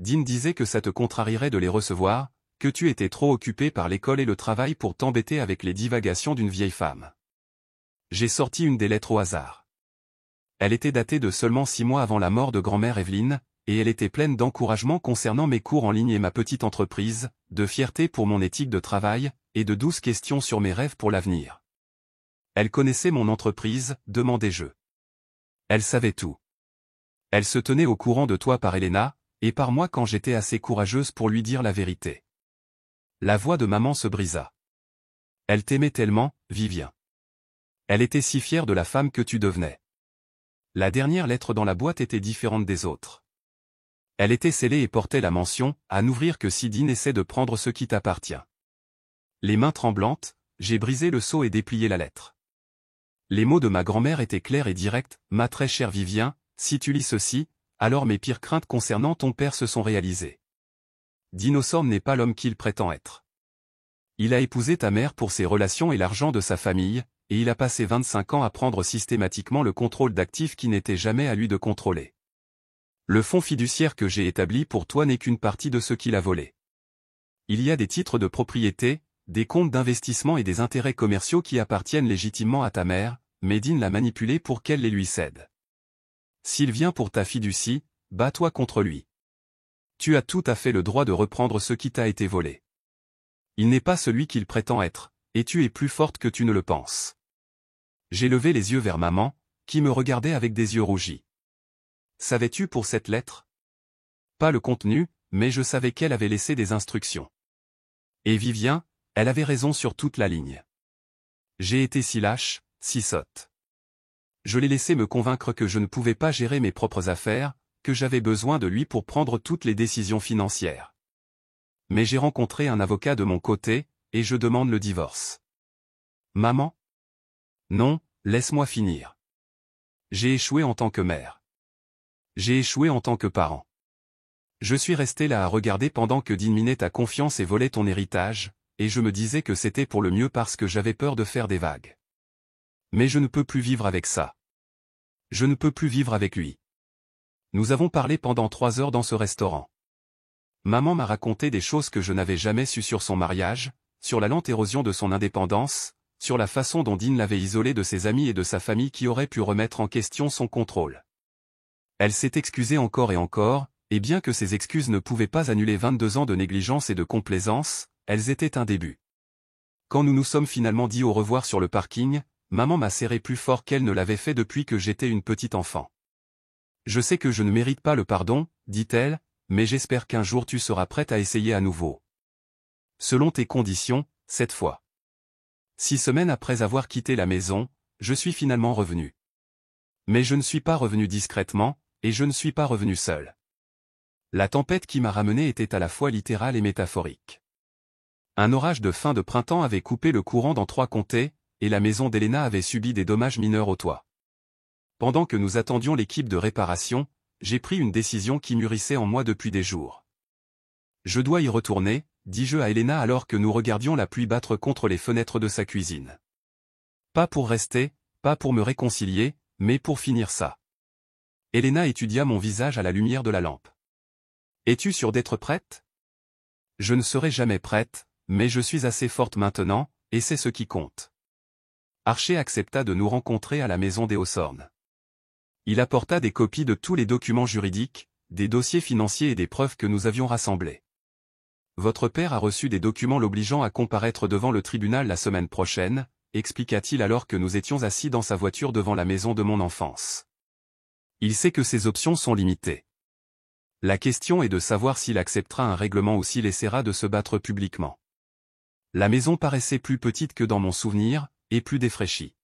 Dean disait que ça te contrarierait de les recevoir, que tu étais trop occupé par l'école et le travail pour t'embêter avec les divagations d'une vieille femme. J'ai sorti une des lettres au hasard. Elle était datée de seulement 6 mois avant la mort de grand-mère Evelyne, et elle était pleine d'encouragement concernant mes cours en ligne et ma petite entreprise, de fierté pour mon éthique de travail, et de douces questions sur mes rêves pour l'avenir. Elle connaissait mon entreprise, demandai-je. Elle savait tout. Elle se tenait au courant de toi par Elena, et par moi quand j'étais assez courageuse pour lui dire la vérité. La voix de maman se brisa. Elle t'aimait tellement, Vivien. Elle était si fière de la femme que tu devenais. La dernière lettre dans la boîte était différente des autres. Elle était scellée et portait la mention « À n'ouvrir que si Dean essaie de prendre ce qui t'appartient ». Les mains tremblantes, j'ai brisé le sceau et déplié la lettre. Les mots de ma grand-mère étaient clairs et directs « Ma très chère Vivien, si tu lis ceci, alors mes pires craintes concernant ton père se sont réalisées. Dean Osborne n'est pas l'homme qu'il prétend être. Il a épousé ta mère pour ses relations et l'argent de sa famille, et il a passé 25 ans à prendre systématiquement le contrôle d'actifs qui n'étaient jamais à lui de contrôler. Le fonds fiduciaire que j'ai établi pour toi n'est qu'une partie de ce qu'il a volé. Il y a des titres de propriété, des comptes d'investissement et des intérêts commerciaux qui appartiennent légitimement à ta mère, mais Dean l'a manipulé pour qu'elle les lui cède. S'il vient pour ta fiducie, bats-toi contre lui. Tu as tout à fait le droit de reprendre ce qui t'a été volé. Il n'est pas celui qu'il prétend être, et tu es plus forte que tu ne le penses. J'ai levé les yeux vers maman, qui me regardait avec des yeux rougis. Savais-tu pour cette lettre? Pas le contenu, mais je savais qu'elle avait laissé des instructions. Et Vivien, elle avait raison sur toute la ligne. J'ai été si lâche, si sotte. Je l'ai laissé me convaincre que je ne pouvais pas gérer mes propres affaires, que j'avais besoin de lui pour prendre toutes les décisions financières. Mais j'ai rencontré un avocat de mon côté, et je demande le divorce. Maman? Non, laisse-moi finir. J'ai échoué en tant que mère. J'ai échoué en tant que parent. Je suis resté là à regarder pendant que Dean minait ta confiance et volait ton héritage, et je me disais que c'était pour le mieux parce que j'avais peur de faire des vagues. Mais je ne peux plus vivre avec ça. Je ne peux plus vivre avec lui. Nous avons parlé pendant 3 heures dans ce restaurant. Maman m'a raconté des choses que je n'avais jamais su sur son mariage, sur la lente érosion de son indépendance, sur la façon dont Dean l'avait isolé de ses amis et de sa famille qui auraient pu remettre en question son contrôle. Elle s'est excusée encore et encore, et bien que ces excuses ne pouvaient pas annuler 22 ans de négligence et de complaisance, elles étaient un début. Quand nous nous sommes finalement dit au revoir sur le parking, maman m'a serré plus fort qu'elle ne l'avait fait depuis que j'étais une petite enfant. Je sais que je ne mérite pas le pardon, dit-elle, mais j'espère qu'un jour tu seras prête à essayer à nouveau. Selon tes conditions, cette fois. 6 semaines après avoir quitté la maison, je suis finalement revenu. Mais je ne suis pas revenu discrètement, et je ne suis pas revenu seul. La tempête qui m'a ramené était à la fois littérale et métaphorique. Un orage de fin de printemps avait coupé le courant dans 3 comtés, et la maison d'Elena avait subi des dommages mineurs au toit. Pendant que nous attendions l'équipe de réparation, j'ai pris une décision qui mûrissait en moi depuis des jours. Je dois y retourner, dis-je à Elena alors que nous regardions la pluie battre contre les fenêtres de sa cuisine. Pas pour rester, pas pour me réconcilier, mais pour finir ça. Elena étudia mon visage à la lumière de la lampe. Es-tu sûre d'être prête? Je ne serai jamais prête, mais je suis assez forte maintenant, et c'est ce qui compte. Archer accepta de nous rencontrer à la maison des Hawthorne. Il apporta des copies de tous les documents juridiques, des dossiers financiers et des preuves que nous avions rassemblées. Votre père a reçu des documents l'obligeant à comparaître devant le tribunal la semaine prochaine, expliqua-t-il alors que nous étions assis dans sa voiture devant la maison de mon enfance. Il sait que ses options sont limitées. La question est de savoir s'il acceptera un règlement ou s'il essaiera de se battre publiquement. La maison paraissait plus petite que dans mon souvenir, et plus défraîchie.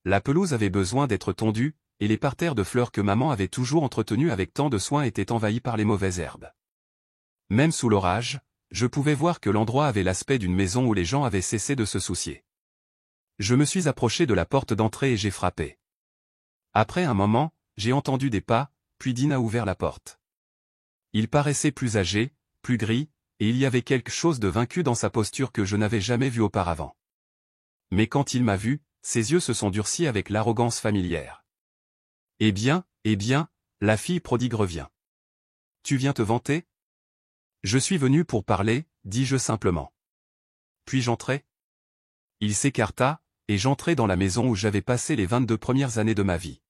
La pelouse avait besoin d'être tondue, et les parterres de fleurs que maman avait toujours entretenus avec tant de soin étaient envahis par les mauvaises herbes. Même sous l'orage, je pouvais voir que l'endroit avait l'aspect d'une maison où les gens avaient cessé de se soucier. Je me suis approché de la porte d'entrée et j'ai frappé. Après un moment, j'ai entendu des pas, puis Dean a ouvert la porte. Il paraissait plus âgé, plus gris, et il y avait quelque chose de vaincu dans sa posture que je n'avais jamais vu auparavant. Mais quand il m'a vu, ses yeux se sont durcis avec l'arrogance familière. Eh bien, la fille prodigue revient. Tu viens te vanter? Je suis venu pour parler, dis-je simplement. Puis-je entrer? Il s'écarta, et j'entrai dans la maison où j'avais passé les 22 premières années de ma vie.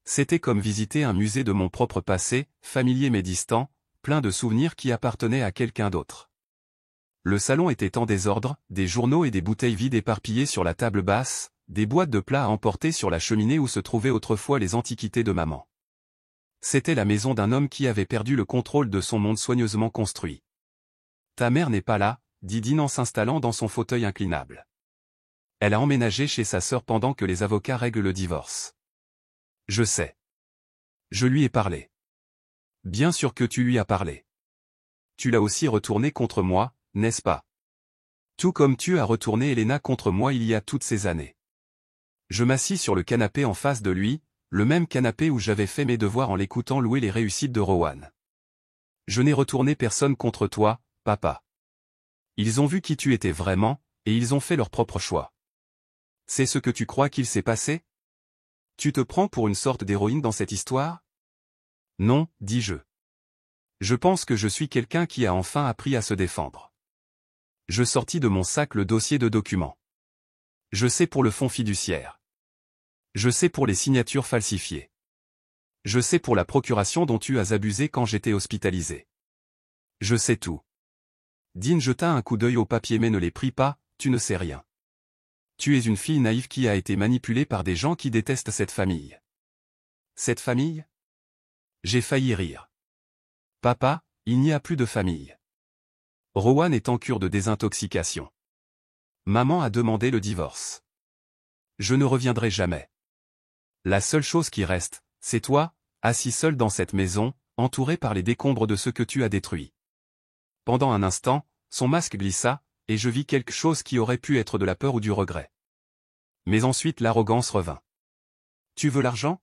C'était comme visiter un musée de mon propre passé, familier mais distant, plein de souvenirs qui appartenaient à quelqu'un d'autre. Le salon était en désordre, des journaux et des bouteilles vides éparpillées sur la table basse, des boîtes de plats à emporter sur la cheminée où se trouvaient autrefois les antiquités de maman. C'était la maison d'un homme qui avait perdu le contrôle de son monde soigneusement construit. Ta mère n'est pas là, dit Dean en s'installant dans son fauteuil inclinable. Elle a emménagé chez sa sœur pendant que les avocats règlent le divorce. Je sais. Je lui ai parlé. Bien sûr que tu lui as parlé. Tu l'as aussi retourné contre moi, n'est-ce pas? Tout comme tu as retourné Elena contre moi il y a toutes ces années. Je m'assis sur le canapé en face de lui, le même canapé où j'avais fait mes devoirs en l'écoutant louer les réussites de Rowan. Je n'ai retourné personne contre toi, papa. Ils ont vu qui tu étais vraiment, et ils ont fait leur propre choix. C'est ce que tu crois qu'il s'est passé? Tu te prends pour une sorte d'héroïne dans cette histoire? Non, dis-je. Je pense que je suis quelqu'un qui a enfin appris à se défendre. Je sortis de mon sac le dossier de documents. Je sais pour le fonds fiduciaire. Je sais pour les signatures falsifiées. Je sais pour la procuration dont tu as abusé quand j'étais hospitalisé. Je sais tout. Dean jeta un coup d'œil au papier mais ne les prit pas, tu ne sais rien. Tu es une fille naïve qui a été manipulée par des gens qui détestent cette famille. Cette famille? J'ai failli rire. Papa, il n'y a plus de famille. Rowan est en cure de désintoxication. Maman a demandé le divorce. Je ne reviendrai jamais. La seule chose qui reste, c'est toi, assis seul dans cette maison, entouré par les décombres de ce que tu as détruit. Pendant un instant, son masque glissa, et je vis quelque chose qui aurait pu être de la peur ou du regret. Mais ensuite l'arrogance revint. Tu veux l'argent?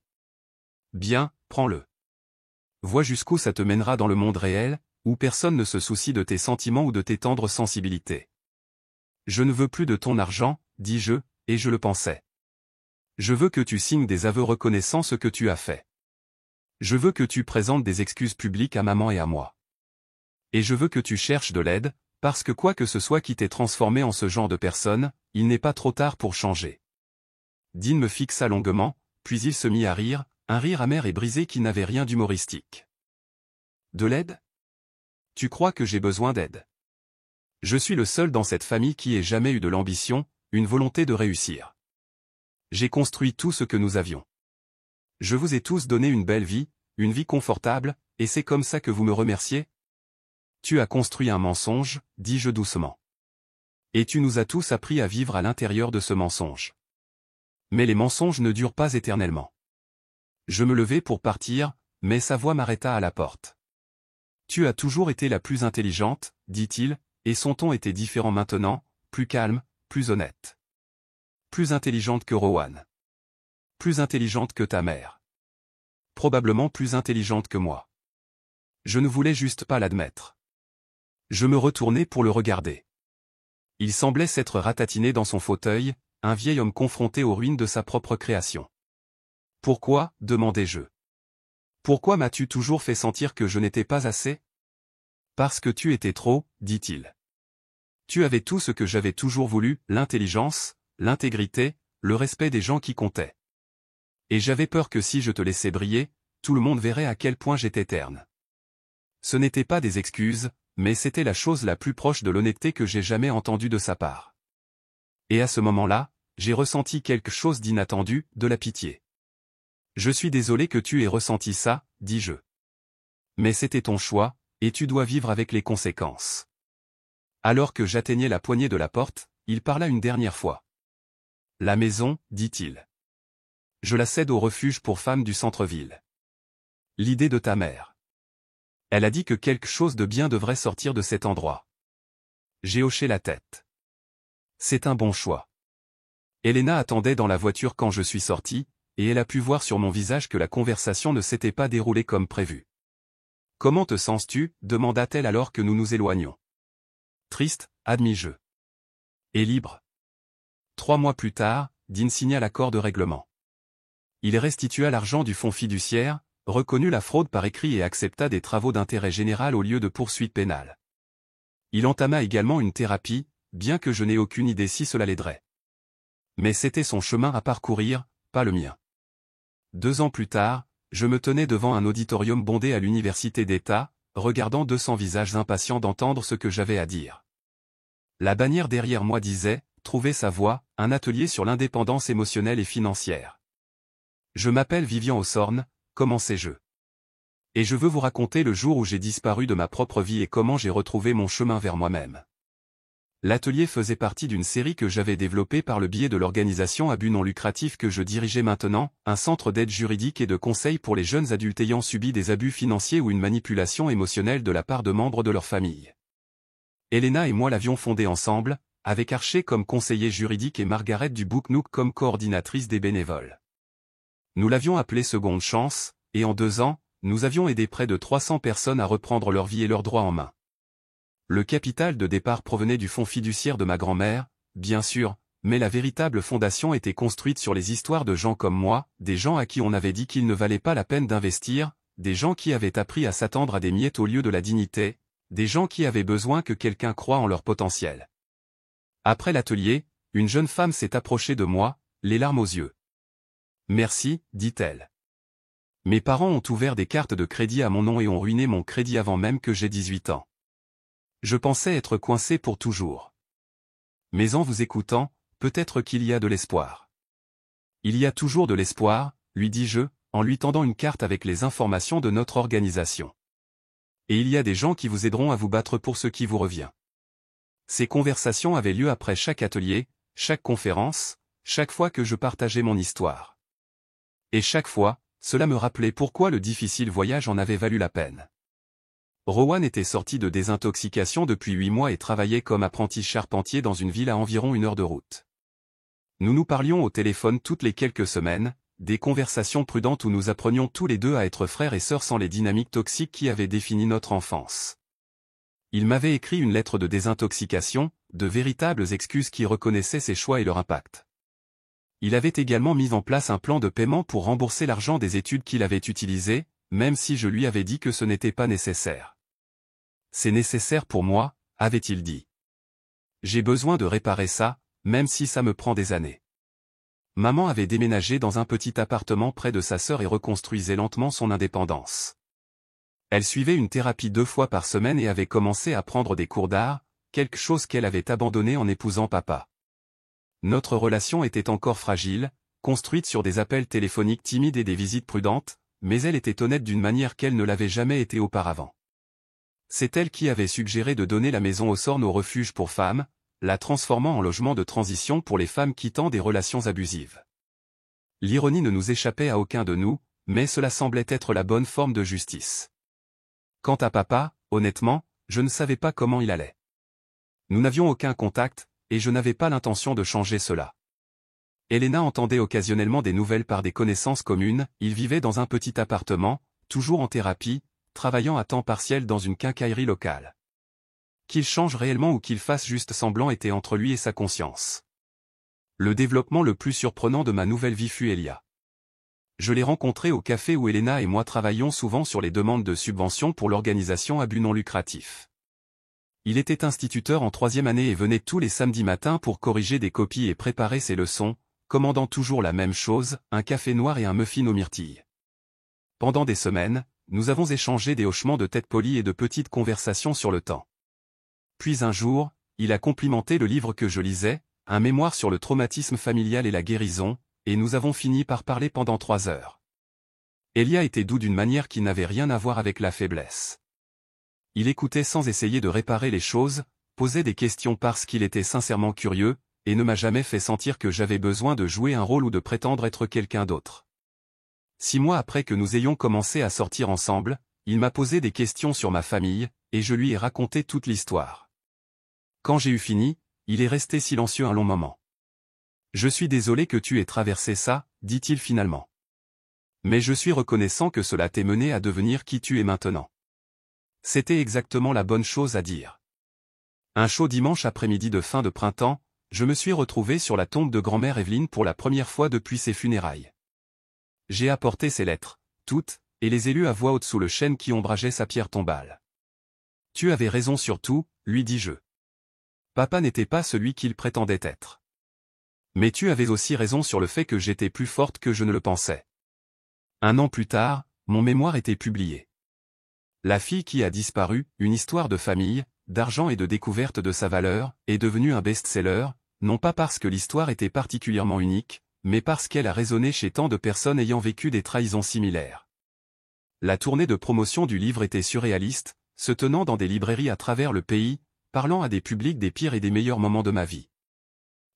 Bien, prends-le. Vois jusqu'où ça te mènera dans le monde réel, où personne ne se soucie de tes sentiments ou de tes tendres sensibilités. Je ne veux plus de ton argent, dis-je, et je le pensais. Je veux que tu signes des aveux reconnaissant ce que tu as fait. Je veux que tu présentes des excuses publiques à maman et à moi. Et je veux que tu cherches de l'aide, parce que quoi que ce soit qui t'ait transformé en ce genre de personne, il n'est pas trop tard pour changer. Dean me fixa longuement, puis il se mit à rire, un rire amer et brisé qui n'avait rien d'humoristique. De l'aide? Tu crois que j'ai besoin d'aide? Je suis le seul dans cette famille qui ait jamais eu de l'ambition, une volonté de réussir. J'ai construit tout ce que nous avions. Je vous ai tous donné une vie confortable, et c'est comme ça que vous me remerciez? Tu as construit un mensonge, dis-je doucement. Et tu nous as tous appris à vivre à l'intérieur de ce mensonge. Mais les mensonges ne durent pas éternellement. Je me levai pour partir, mais sa voix m'arrêta à la porte. Tu as toujours été la plus intelligente, dit-il, et son ton était différent maintenant, plus calme, plus honnête. Plus intelligente que Rowan. Plus intelligente que ta mère. Probablement plus intelligente que moi. Je ne voulais juste pas l'admettre. Je me retournai pour le regarder. Il semblait s'être ratatiné dans son fauteuil, un vieil homme confronté aux ruines de sa propre création. « Pourquoi » demandai-je. « Pourquoi m'as-tu toujours fait sentir que je n'étais pas assez ?»« Parce que tu étais trop, » dit-il. « Tu avais tout ce que j'avais toujours voulu, l'intelligence, l'intégrité, le respect des gens qui comptaient. Et j'avais peur que si je te laissais briller, tout le monde verrait à quel point j'étais terne. Ce n'étaient pas des excuses, mais c'était la chose la plus proche de l'honnêteté que j'ai jamais entendue de sa part. Et à ce moment-là, j'ai ressenti quelque chose d'inattendu, de la pitié. Je suis désolé que tu aies ressenti ça, dis-je. Mais c'était ton choix, et tu dois vivre avec les conséquences. Alors que j'atteignais la poignée de la porte, il parla une dernière fois. La maison, dit-il. Je la cède au refuge pour femmes du centre-ville. L'idée de ta mère. Elle a dit que quelque chose de bien devrait sortir de cet endroit. J'ai hoché la tête. C'est un bon choix. Elena attendait dans la voiture quand je suis sorti, et elle a pu voir sur mon visage que la conversation ne s'était pas déroulée comme prévu. « Comment te sens-tu » demanda-t-elle alors que nous nous éloignions. « Triste, admis-je. »« Et libre. » 3 mois plus tard, Dean signa l'accord de règlement. Il restitua l'argent du fonds fiduciaire, reconnut la fraude par écrit et accepta des travaux d'intérêt général au lieu de poursuites pénales. Il entama également une thérapie, bien que je n'ai aucune idée si cela l'aiderait. Mais c'était son chemin à parcourir, pas le mien. 2 ans plus tard, je me tenais devant un auditorium bondé à l'université d'État, regardant 200 visages impatients d'entendre ce que j'avais à dire. La bannière derrière moi disait « Trouver sa voie, un atelier sur l'indépendance émotionnelle et financière ». Je m'appelle Vivian Ossorne, commençai-je. Et je veux vous raconter le jour où j'ai disparu de ma propre vie et comment j'ai retrouvé mon chemin vers moi-même. L'atelier faisait partie d'une série que j'avais développée par le biais de l'organisation à but non lucratif que je dirigeais maintenant, un centre d'aide juridique et de conseil pour les jeunes adultes ayant subi des abus financiers ou une manipulation émotionnelle de la part de membres de leur famille. Elena et moi l'avions fondé ensemble, avec Archer comme conseiller juridique et Margaret du Book Nook comme coordinatrice des bénévoles. Nous l'avions appelé Seconde Chance, et en 2 ans, nous avions aidé près de 300 personnes à reprendre leur vie et leurs droits en main. Le capital de départ provenait du fonds fiduciaire de ma grand-mère, bien sûr, mais la véritable fondation était construite sur les histoires de gens comme moi, des gens à qui on avait dit qu'il ne valait pas la peine d'investir, des gens qui avaient appris à s'attendre à des miettes au lieu de la dignité, des gens qui avaient besoin que quelqu'un croie en leur potentiel. Après l'atelier, une jeune femme s'est approchée de moi, les larmes aux yeux. « Merci » dit-elle. « Mes parents ont ouvert des cartes de crédit à mon nom et ont ruiné mon crédit avant même que j'aie 18 ans. Je pensais être coincé pour toujours. Mais en vous écoutant, peut-être qu'il y a de l'espoir. » « Il y a toujours de l'espoir, lui dis-je, en lui tendant une carte avec les informations de notre organisation. Et il y a des gens qui vous aideront à vous battre pour ce qui vous revient. Ces conversations avaient lieu après chaque atelier, chaque conférence, chaque fois que je partageais mon histoire. Et chaque fois, cela me rappelait pourquoi le difficile voyage en avait valu la peine. Rowan était sorti de désintoxication depuis 8 mois et travaillait comme apprenti charpentier dans une ville à environ 1 heure de route. Nous nous parlions au téléphone toutes les quelques semaines, des conversations prudentes où nous apprenions tous les deux à être frères et sœurs sans les dynamiques toxiques qui avaient défini notre enfance. Il m'avait écrit une lettre de désintoxication, de véritables excuses qui reconnaissaient ses choix et leur impact. Il avait également mis en place un plan de paiement pour rembourser l'argent des études qu'il avait utilisées, même si je lui avais dit que ce n'était pas nécessaire. « C'est nécessaire pour moi », avait-il dit. « J'ai besoin de réparer ça, même si ça me prend des années. » Maman avait déménagé dans un petit appartement près de sa sœur et reconstruisait lentement son indépendance. Elle suivait une thérapie 2 fois par semaine et avait commencé à prendre des cours d'art, quelque chose qu'elle avait abandonné en épousant papa. Notre relation était encore fragile, construite sur des appels téléphoniques timides et des visites prudentes, mais elle était honnête d'une manière qu'elle ne l'avait jamais été auparavant. C'est elle qui avait suggéré de donner la maison aux Sornes au refuge pour femmes, la transformant en logement de transition pour les femmes quittant des relations abusives. L'ironie ne nous échappait à aucun de nous, mais cela semblait être la bonne forme de justice. Quant à papa, honnêtement, je ne savais pas comment il allait. Nous n'avions aucun contact, et je n'avais pas l'intention de changer cela. Elena entendait occasionnellement des nouvelles par des connaissances communes, il vivait dans un petit appartement, toujours en thérapie, travaillant à temps partiel dans une quincaillerie locale. Qu'il change réellement ou qu'il fasse juste semblant était entre lui et sa conscience. Le développement le plus surprenant de ma nouvelle vie fut Elia. Je l'ai rencontré au café où Elena et moi travaillions souvent sur les demandes de subventions pour l'organisation à but non lucratif. Il était instituteur en 3e année et venait tous les samedis matins pour corriger des copies et préparer ses leçons, commandant toujours la même chose, un café noir et un muffin aux myrtilles. Pendant des semaines, nous avons échangé des hochements de tête polis et de petites conversations sur le temps. Puis un jour, il a complimenté le livre que je lisais, un mémoire sur le traumatisme familial et la guérison, et nous avons fini par parler pendant 3 heures. Elia était doux d'une manière qui n'avait rien à voir avec la faiblesse. Il écoutait sans essayer de réparer les choses, posait des questions parce qu'il était sincèrement curieux, et ne m'a jamais fait sentir que j'avais besoin de jouer un rôle ou de prétendre être quelqu'un d'autre. 6 mois après que nous ayons commencé à sortir ensemble, il m'a posé des questions sur ma famille, et je lui ai raconté toute l'histoire. Quand j'ai eu fini, il est resté silencieux un long moment. « Je suis désolé que tu aies traversé ça, dit-il finalement. Mais je suis reconnaissant que cela t'ait mené à devenir qui tu es maintenant. » C'était exactement la bonne chose à dire. Un chaud dimanche après-midi de fin de printemps, je me suis retrouvé sur la tombe de grand-mère Evelyne pour la première fois depuis ses funérailles. J'ai apporté ses lettres, toutes, et les ai lues à voix haute sous le chêne qui ombrageait sa pierre tombale. « Tu avais raison sur tout, lui dis-je. Papa n'était pas celui qu'il prétendait être. Mais tu avais aussi raison sur le fait que j'étais plus forte que je ne le pensais. » 1 an plus tard, mon mémoire était publié. La fille qui a disparu, une histoire de famille, d'argent et de découverte de sa valeur, est devenue un best-seller, non pas parce que l'histoire était particulièrement unique, mais parce qu'elle a résonné chez tant de personnes ayant vécu des trahisons similaires. La tournée de promotion du livre était surréaliste, se tenant dans des librairies à travers le pays, parlant à des publics des pires et des meilleurs moments de ma vie.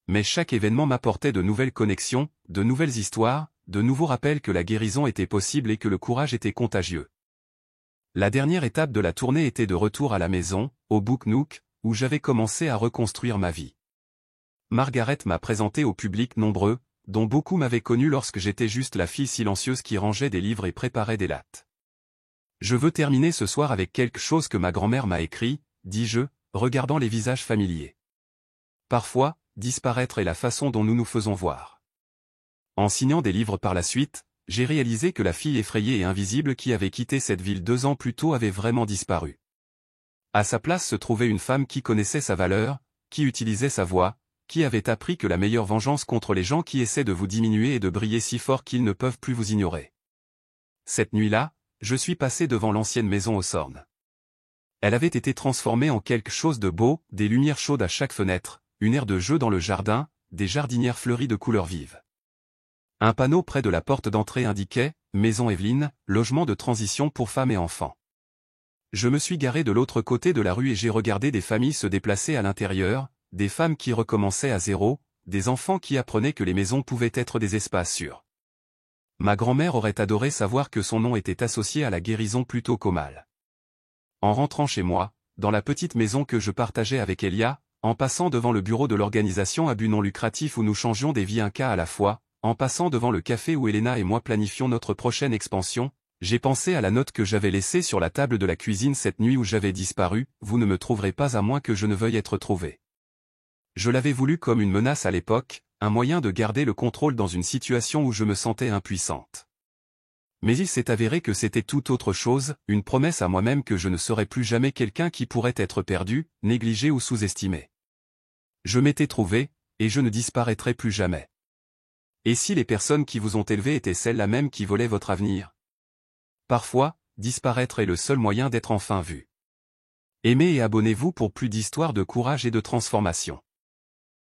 Mais chaque événement m'apportait de nouvelles connexions, de nouvelles histoires, de nouveaux rappels que la guérison était possible et que le courage était contagieux. La dernière étape de la tournée était de retour à la maison, au Book Nook, où j'avais commencé à reconstruire ma vie. Margaret m'a présenté au public nombreux, dont beaucoup m'avaient connu lorsque j'étais juste la fille silencieuse qui rangeait des livres et préparait des lattes. Je veux terminer ce soir avec quelque chose que ma grand-mère m'a écrit, dis-je, regardant les visages familiers. Parfois, disparaître est la façon dont nous nous faisons voir. En signant des livres par la suite, j'ai réalisé que la fille effrayée et invisible qui avait quitté cette ville 2 ans plus tôt avait vraiment disparu. À sa place se trouvait une femme qui connaissait sa valeur, qui utilisait sa voix, qui avait appris que la meilleure vengeance contre les gens qui essaient de vous diminuer est de briller si fort qu'ils ne peuvent plus vous ignorer. Cette nuit-là, je suis passé devant l'ancienne maison aux Sornes. Elle avait été transformée en quelque chose de beau, des lumières chaudes à chaque fenêtre, une aire de jeu dans le jardin, des jardinières fleuries de couleurs vives. Un panneau près de la porte d'entrée indiquait « Maison Evelyne, logement de transition pour femmes et enfants ». Je me suis garé de l'autre côté de la rue et j'ai regardé des familles se déplacer à l'intérieur, des femmes qui recommençaient à zéro, des enfants qui apprenaient que les maisons pouvaient être des espaces sûrs. Ma grand-mère aurait adoré savoir que son nom était associé à la guérison plutôt qu'au mal. En rentrant chez moi, dans la petite maison que je partageais avec Elia, en passant devant le bureau de l'organisation à but non lucratif où nous changions des vies un cas à la fois, en passant devant le café où Elena et moi planifions notre prochaine expansion, j'ai pensé à la note que j'avais laissée sur la table de la cuisine cette nuit où j'avais disparu, « Vous ne me trouverez pas à moins que je ne veuille être trouvé ». Je l'avais voulu comme une menace à l'époque, un moyen de garder le contrôle dans une situation où je me sentais impuissante. Mais il s'est avéré que c'était tout autre chose, une promesse à moi-même que je ne serais plus jamais quelqu'un qui pourrait être perdu, négligé ou sous-estimé. Je m'étais trouvé, et je ne disparaîtrai plus jamais. Et si les personnes qui vous ont élevé étaient celles-là même qui volaient votre avenir? Parfois, disparaître est le seul moyen d'être enfin vu. Aimez et abonnez-vous pour plus d'histoires de courage et de transformation.